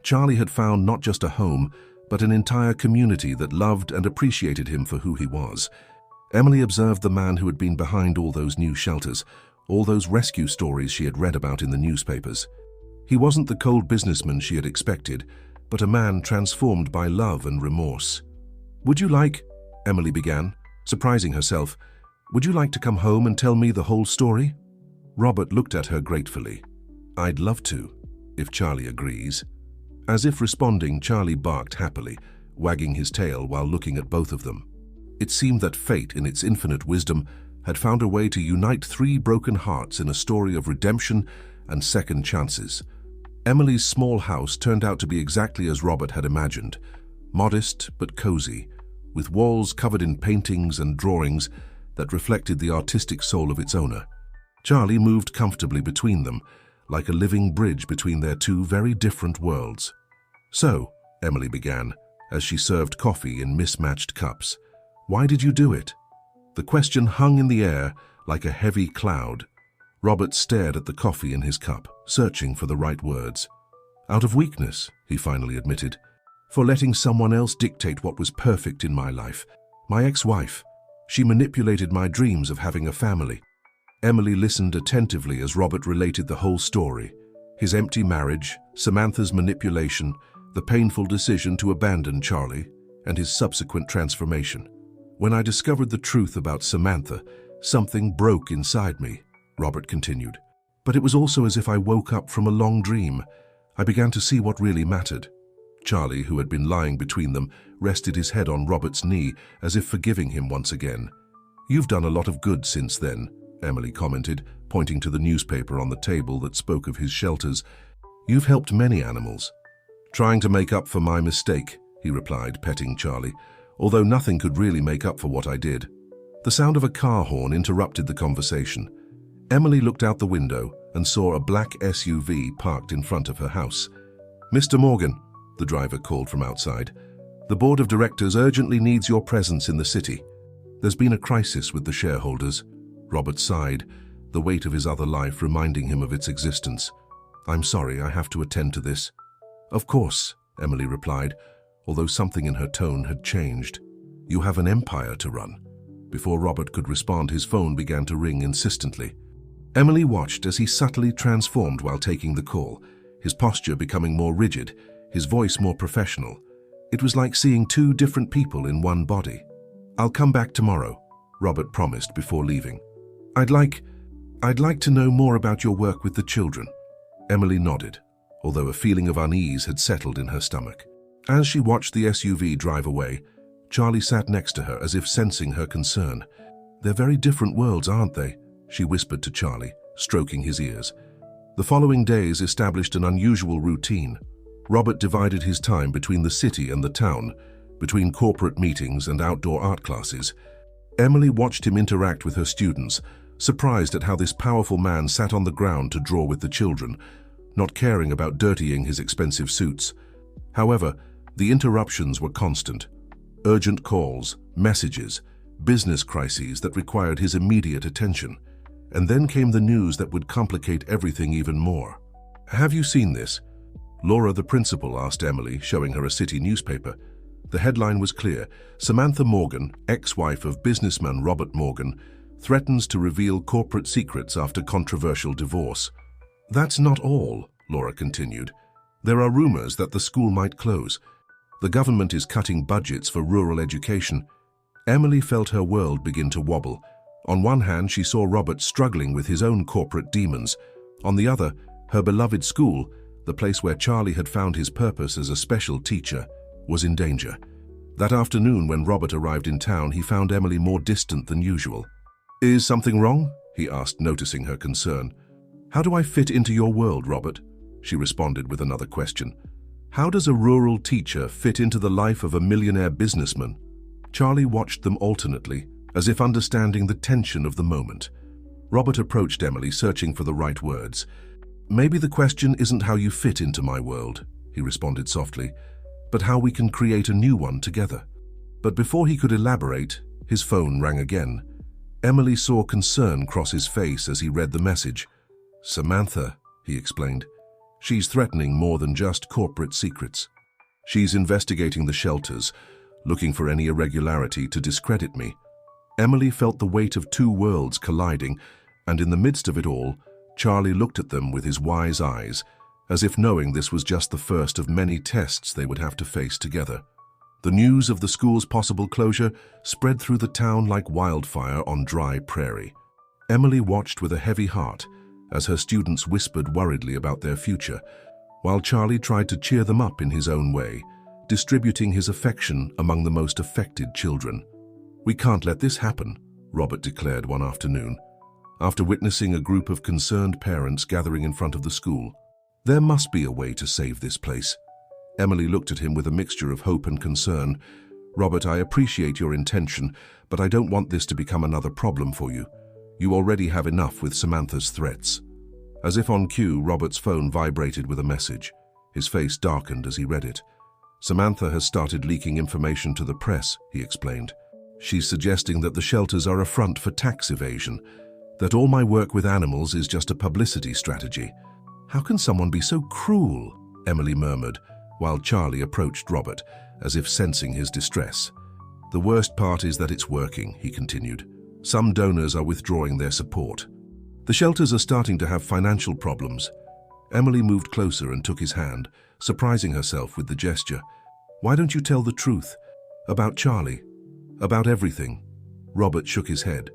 Charlie had found not just a home, but an entire community that loved and appreciated him for who he was. Emily observed the man who had been behind all those new shelters, all those rescue stories she had read about in the newspapers. He wasn't the cold businessman she had expected, but a man transformed by love and remorse. "Would you like," Emily began, surprising herself, "would you like to come home and tell me the whole story?" Robert looked at her gratefully. "I'd love to, if Charlie agrees." As if responding, Charlie barked happily, wagging his tail while looking at both of them. It seemed that fate, in its infinite wisdom, had found a way to unite three broken hearts in a story of redemption and second chances. Emily's small house turned out to be exactly as Robert had imagined, modest but cozy, with walls covered in paintings and drawings that reflected the artistic soul of its owner. Charlie moved comfortably between them, like a living bridge between their two very different worlds. "So," Emily began, as she served coffee in mismatched cups, "why did you do it?" The question hung in the air like a heavy cloud. Robert stared at the coffee in his cup, searching for the right words. "Out of weakness," he finally admitted, "for letting someone else dictate what was perfect in my life. My ex-wife. She manipulated my dreams of having a family." Emily listened attentively as Robert related the whole story: his empty marriage, Samantha's manipulation, the painful decision to abandon Charlie, and his subsequent transformation. "When I discovered the truth about Samantha, something broke inside me," Robert continued. "But it was also as if I woke up from a long dream. I began to see what really mattered." Charlie, who had been lying between them, rested his head on Robert's knee as if forgiving him once again. "You've done a lot of good since then," Emily commented, pointing to the newspaper on the table that spoke of his shelters. "You've helped many animals." "Trying to make up for my mistake," he replied, petting Charlie, "although nothing could really make up for what I did." The sound of a car horn interrupted the conversation. Emily looked out the window and saw a black SUV parked in front of her house. "Mr. Morgan," the driver called from outside, "the board of directors urgently needs your presence in the city. There's been a crisis with the shareholders." Robert sighed, the weight of his other life reminding him of its existence. "I'm sorry, I have to attend to this." "Of course," Emily replied, although something in her tone had changed. "You have an empire to run." Before Robert could respond, his phone began to ring insistently. Emily watched as he subtly transformed while taking the call, his posture becoming more rigid, his voice more professional. It was like seeing two different people in one body. "I'll come back tomorrow," Robert promised before leaving. I'd like to know more about your work with the children." Emily nodded, although a feeling of unease had settled in her stomach. As she watched the SUV drive away, Charlie sat next to her as if sensing her concern. "They're very different worlds, aren't they?" she whispered to Charlie, stroking his ears. The following days established an unusual routine. Robert divided his time between the city and the town, between corporate meetings and outdoor art classes. Emily watched him interact with her students, surprised at how this powerful man sat on the ground to draw with the children, not caring about dirtying his expensive suits. However, the interruptions were constant. Urgent calls, messages, business crises that required his immediate attention. And then came the news that would complicate everything even more. "Have you seen this?" Laura, the principal, asked Emily, showing her a city newspaper. The headline was clear: Samantha Morgan, ex-wife of businessman Robert Morgan, threatens to reveal corporate secrets after controversial divorce. "That's not all," Laura continued. "There are rumors that the school might close. The government is cutting budgets for rural education." Emily felt her world begin to wobble. On one hand, she saw Robert struggling with his own corporate demons. On the other, her beloved school, the place where Charlie had found his purpose as a special teacher, was in danger. That afternoon, when Robert arrived in town, he found Emily more distant than usual. "Is something wrong?" he asked, noticing her concern. "How do I fit into your world, Robert?" she responded with another question. "How does a rural teacher fit into the life of a millionaire businessman?" Charlie watched them alternately, as if understanding the tension of the moment. Robert approached Emily, searching for the right words. "Maybe the question isn't how you fit into my world," he responded softly, "but how we can create a new one together." But before he could elaborate, his phone rang again. Emily saw concern cross his face as he read the message. "Samantha," he explained. "She's threatening more than just corporate secrets. She's investigating the shelters, looking for any irregularity to discredit me." Emily felt the weight of two worlds colliding, and in the midst of it all, Charlie looked at them with his wise eyes, as if knowing this was just the first of many tests they would have to face together. The news of the school's possible closure spread through the town like wildfire on dry prairie. Emily watched with a heavy heart as her students whispered worriedly about their future, while Charlie tried to cheer them up in his own way, distributing his affection among the most affected children. "We can't let this happen," Robert declared one afternoon, after witnessing a group of concerned parents gathering in front of the school. "There must be a way to save this place." Emily looked at him with a mixture of hope and concern. "Robert, I appreciate your intention, but I don't want this to become another problem for you. You already have enough with Samantha's threats." As if on cue, Robert's phone vibrated with a message. His face darkened as he read it. "Samantha has started leaking information to the press," he explained. "She's suggesting that the shelters are a front for tax evasion, that all my work with animals is just a publicity strategy." "How can someone be so cruel?" Emily murmured, while Charlie approached Robert, as if sensing his distress. "The worst part is that it's working," he continued. "Some donors are withdrawing their support. The shelters are starting to have financial problems." Emily moved closer and took his hand, surprising herself with the gesture. "Why don't you tell the truth? About Charlie? About everything?" Robert shook his head.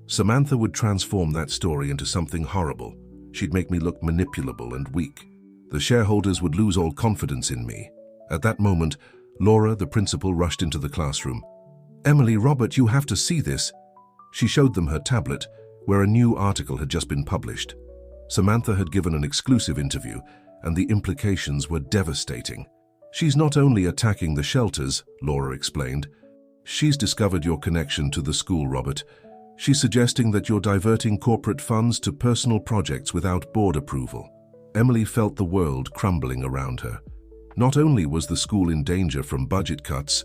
"Samantha would transform that story into something horrible. She'd make me look manipulable and weak. The shareholders would lose all confidence in me." At that moment, Laura, the principal, rushed into the classroom. "Emily, Robert, you have to see this." She showed them her tablet, where a new article had just been published. Samantha had given an exclusive interview, and the implications were devastating. "She's not only attacking the shelters," Laura explained. "She's discovered your connection to the school, Robert. She's suggesting that you're diverting corporate funds to personal projects without board approval." Emily felt the world crumbling around her. Not only was the school in danger from budget cuts,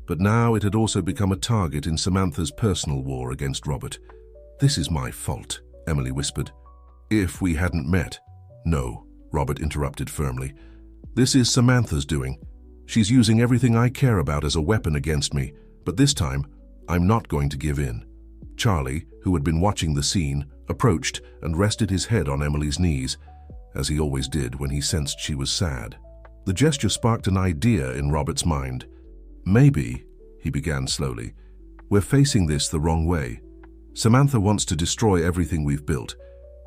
but now it had also become a target in Samantha's personal war against Robert. "This is my fault," Emily whispered. "If we hadn't met." "No," Robert interrupted firmly. "This is Samantha's doing. She's using everything I care about as a weapon against me, but this time, I'm not going to give in." Charlie, who had been watching the scene, approached and rested his head on Emily's knees, as he always did when he sensed she was sad. The gesture sparked an idea in Robert's mind. "Maybe," he began slowly, "we're facing this the wrong way. Samantha wants to destroy everything we've built,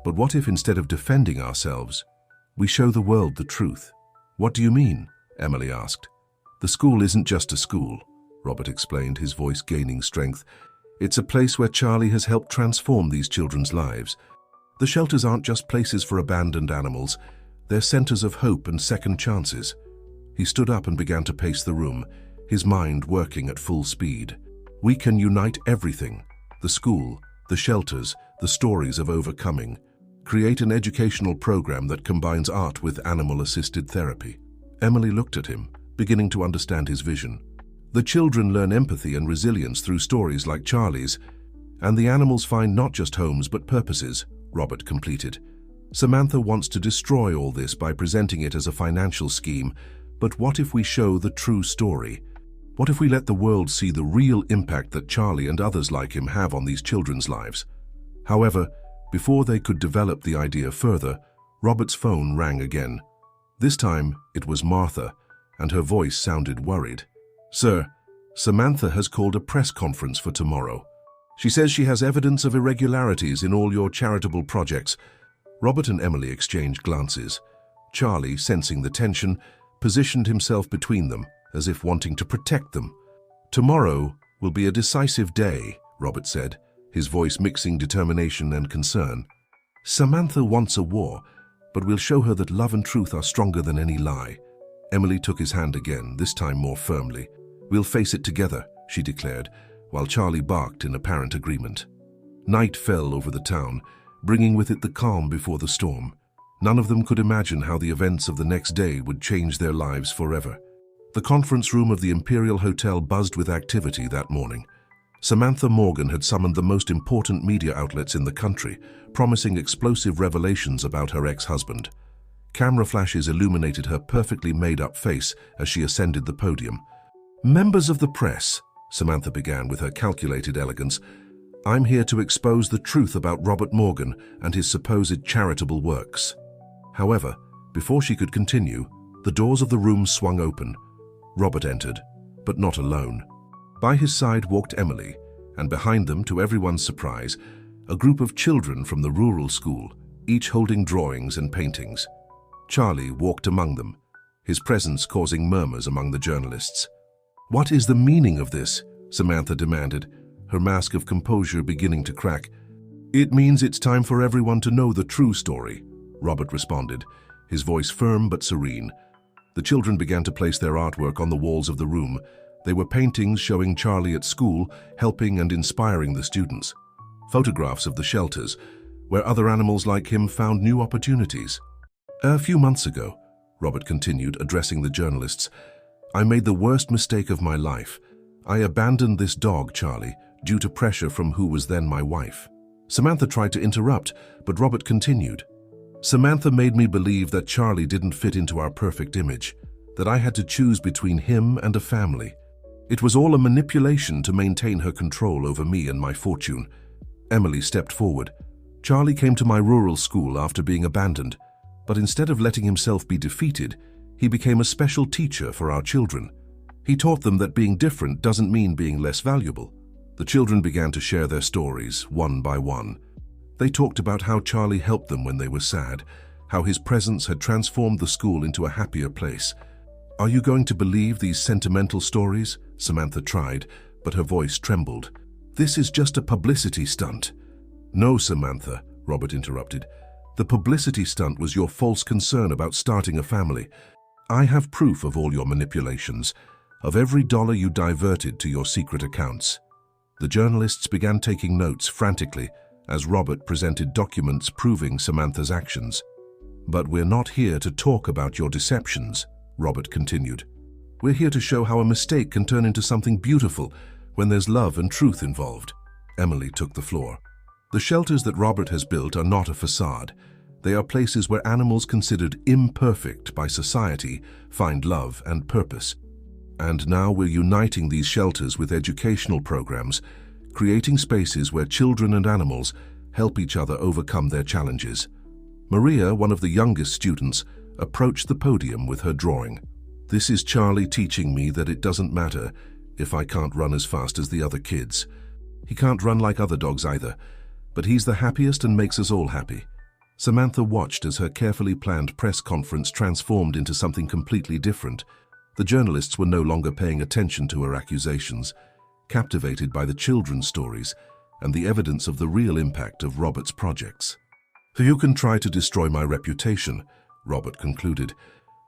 but what if instead of defending ourselves, we show the world the truth?" "What do you mean?" Emily asked. "The school isn't just a school," Robert explained, his voice gaining strength. "It's a place where Charlie has helped transform these children's lives. The shelters aren't just places for abandoned animals, they're centers of hope and second chances." He stood up and began to pace the room, his mind working at full speed. "We can unite everything. The school, the shelters, the stories of overcoming. Create an educational program that combines art with animal-assisted therapy." Emily looked at him, beginning to understand his vision. "The children learn empathy and resilience through stories like Charlie's, and the animals find not just homes but purposes," Robert completed. "Samantha wants to destroy all this by presenting it as a financial scheme, but what if we show the true story? What if we let the world see the real impact that Charlie and others like him have on these children's lives?" However, before they could develop the idea further, Robert's phone rang again. This time, it was Martha, and her voice sounded worried. "Sir, Samantha has called a press conference for tomorrow. She says she has evidence of irregularities in all your charitable projects." Robert and Emily exchanged glances. Charlie, sensing the tension, positioned himself between them, as if wanting to protect them. "Tomorrow will be a decisive day," Robert said, his voice mixing determination and concern. "Samantha wants a war, but we'll show her that love and truth are stronger than any lie." Emily took his hand again, this time more firmly. "We'll face it together," she declared, while Charlie barked in apparent agreement. Night fell over the town, bringing with it the calm before the storm. None of them could imagine how the events of the next day would change their lives forever. The conference room of the Imperial Hotel buzzed with activity that morning. Samantha Morgan had summoned the most important media outlets in the country, promising explosive revelations about her ex-husband. Camera flashes illuminated her perfectly made-up face as she ascended the podium. "Members of the press," Samantha began with her calculated elegance, "I'm here to expose the truth about Robert Morgan and his supposed charitable works." However, before she could continue, the doors of the room swung open. Robert entered, but not alone. By his side walked Emily, and behind them, to everyone's surprise, a group of children from the rural school, each holding drawings and paintings. Charlie walked among them, his presence causing murmurs among the journalists. "What is the meaning of this?" Samantha demanded, her mask of composure beginning to crack. "It means it's time for everyone to know the true story," Robert responded, his voice firm but serene. The children began to place their artwork on the walls of the room. They were paintings showing Charlie at school, helping and inspiring the students. Photographs of the shelters, where other animals like him found new opportunities. "A few months ago," Robert continued, addressing the journalists, "I made the worst mistake of my life. I abandoned this dog, Charlie, due to pressure from who was then my wife." Samantha tried to interrupt, but Robert continued. "Samantha made me believe that Charlie didn't fit into our perfect image, that I had to choose between him and a family. It was all a manipulation to maintain her control over me and my fortune." Emily stepped forward. "Charlie came to my rural school after being abandoned, but instead of letting himself be defeated, he became a special teacher for our children. He taught them that being different doesn't mean being less valuable." The children began to share their stories, one by one. They talked about how Charlie helped them when they were sad, how his presence had transformed the school into a happier place. "Are you going to believe these sentimental stories?" Samantha tried, but her voice trembled. "This is just a publicity stunt." "No, Samantha," Robert interrupted. "The publicity stunt was your false concern about starting a family. I have proof of all your manipulations, of every dollar you diverted to your secret accounts." The journalists began taking notes frantically as Robert presented documents proving Samantha's actions. "But we're not here to talk about your deceptions," Robert continued. "We're here to show how a mistake can turn into something beautiful when there's love and truth involved." Emily took the floor. "The shelters that Robert has built are not a facade. They are places where animals considered imperfect by society find love and purpose. And now we're uniting these shelters with educational programs, creating spaces where children and animals help each other overcome their challenges." Maria, one of the youngest students, approached the podium with her drawing. "This is Charlie teaching me that it doesn't matter if I can't run as fast as the other kids. He can't run like other dogs either, but he's the happiest and makes us all happy." Samantha watched as her carefully planned press conference transformed into something completely different. The journalists were no longer paying attention to her accusations, captivated by the children's stories and the evidence of the real impact of Robert's projects. "You can try to destroy my reputation," Robert concluded.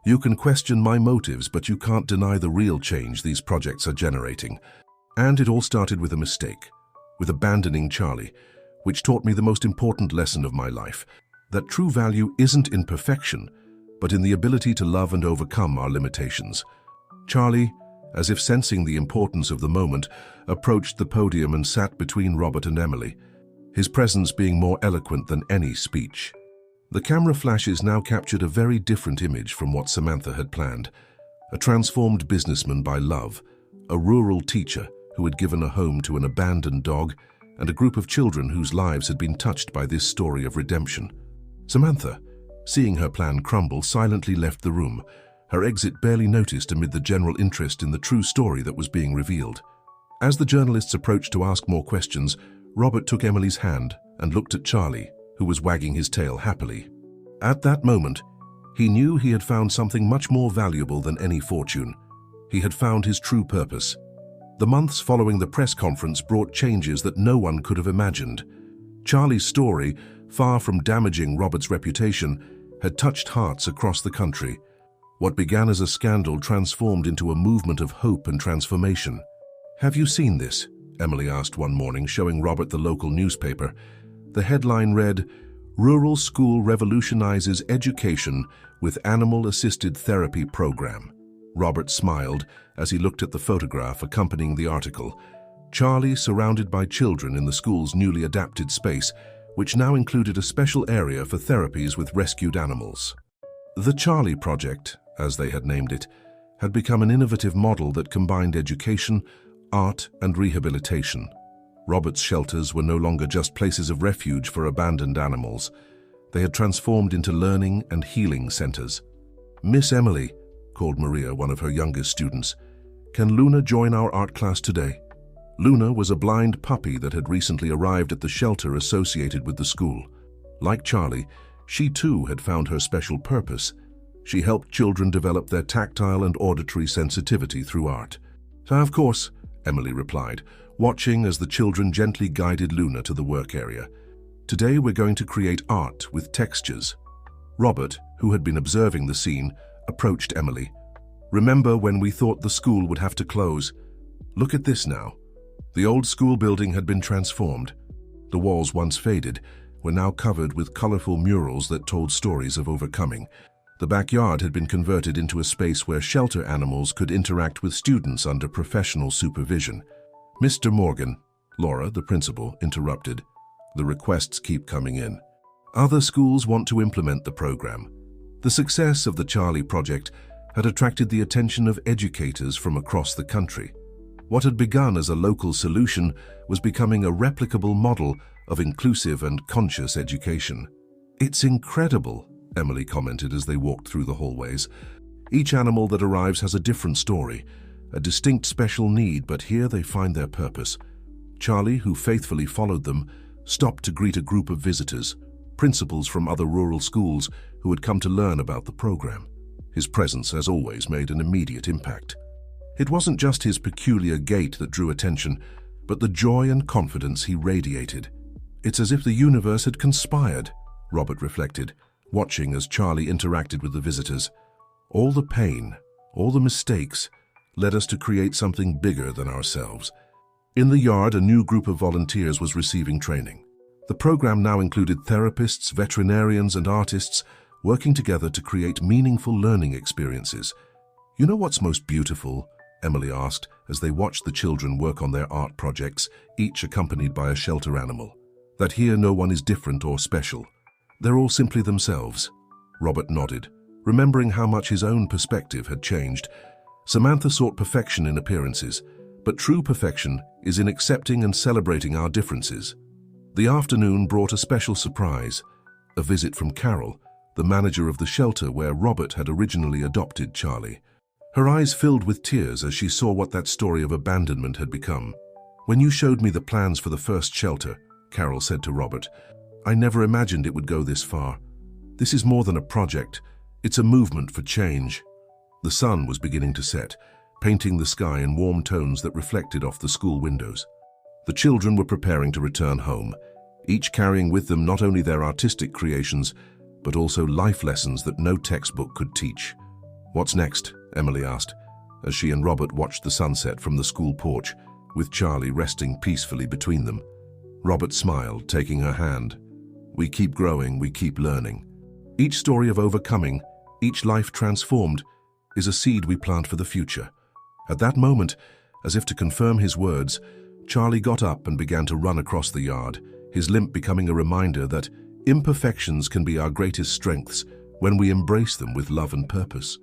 "You can question my motives, but you can't deny the real change these projects are generating. And it all started with a mistake, with abandoning Charlie, which taught me the most important lesson of my life, that true value isn't in perfection, but in the ability to love and overcome our limitations." Charlie, as if sensing the importance of the moment, approached the podium and sat between Robert and Emily, his presence being more eloquent than any speech. The camera flashes now captured a very different image from what Samantha had planned. A transformed businessman by love, a rural teacher who had given a home to an abandoned dog, and a group of children whose lives had been touched by this story of redemption. Samantha, seeing her plan crumble, silently left the room, her exit barely noticed amid the general interest in the true story that was being revealed. As the journalists approached to ask more questions, Robert took Emily's hand and looked at Charlie, who was wagging his tail happily. At that moment, he knew he had found something much more valuable than any fortune. He had found his true purpose. The months following the press conference brought changes that no one could have imagined. Charlie's story, far from damaging Robert's reputation, had touched hearts across the country. What began as a scandal transformed into a movement of hope and transformation. "Have you seen this?" Emily asked one morning, showing Robert the local newspaper. The headline read, "Rural School Revolutionizes Education with Animal-Assisted Therapy Program." Robert smiled as he looked at the photograph accompanying the article. Charlie surrounded by children in the school's newly adapted space, which now included a special area for therapies with rescued animals. The Charlie Project, as they had named it, had become an innovative model that combined education, art, and rehabilitation. Robert's shelters were no longer just places of refuge for abandoned animals. They had transformed into learning and healing centers. "Miss Emily," called Maria, one of her youngest students, "can Luna join our art class today?" Luna was a blind puppy that had recently arrived at the shelter associated with the school. Like Charlie, she too had found her special purpose. She helped children develop their tactile and auditory sensitivity through art. "Of course," Emily replied, watching as the children gently guided Luna to the work area. "Today we're going to create art with textures." Robert, who had been observing the scene, approached Emily. "Remember when we thought the school would have to close? Look at this now." The old school building had been transformed. The walls, once faded, were now covered with colorful murals that told stories of overcoming. The backyard had been converted into a space where shelter animals could interact with students under professional supervision. "Mr. Morgan," Laura, the principal, interrupted. "The requests keep coming in. Other schools want to implement the program." The success of the Charlie Project had attracted the attention of educators from across the country. What had begun as a local solution was becoming a replicable model of inclusive and conscious education. "It's incredible," Emily commented as they walked through the hallways. "Each animal that arrives has a different story, a distinct special need, but here they find their purpose." Charlie, who faithfully followed them, stopped to greet a group of visitors, principals from other rural schools who had come to learn about the program. His presence, as always, made an immediate impact. It wasn't just his peculiar gait that drew attention, but the joy and confidence he radiated. "It's as if the universe had conspired," Robert reflected, watching as Charlie interacted with the visitors. "All the pain, all the mistakes, led us to create something bigger than ourselves." In the yard, a new group of volunteers was receiving training. The program now included therapists, veterinarians, and artists working together to create meaningful learning experiences. "You know what's most beautiful?" Emily asked as they watched the children work on their art projects, each accompanied by a shelter animal. "That here no one is different or special. They're all simply themselves." Robert nodded, remembering how much his own perspective had changed. Samantha sought perfection in appearances, but true perfection is in accepting and celebrating our differences. The afternoon brought a special surprise, a visit from Carol, the manager of the shelter where Robert had originally adopted Charlie. Her eyes filled with tears as she saw what that story of abandonment had become. "When you showed me the plans for the first shelter," Carol said to Robert, "I never imagined it would go this far. This is more than a project, it's a movement for change." The sun was beginning to set, painting the sky in warm tones that reflected off the school windows. The children were preparing to return home, each carrying with them not only their artistic creations, but also life lessons that no textbook could teach. "What's next?" Emily asked, as she and Robert watched the sunset from the school porch, with Charlie resting peacefully between them. Robert smiled, taking her hand. "We keep growing, we keep learning. Each story of overcoming, each life transformed, is a seed we plant for the future." At that moment, as if to confirm his words, Charlie got up and began to run across the yard, his limp becoming a reminder that imperfections can be our greatest strengths when we embrace them with love and purpose.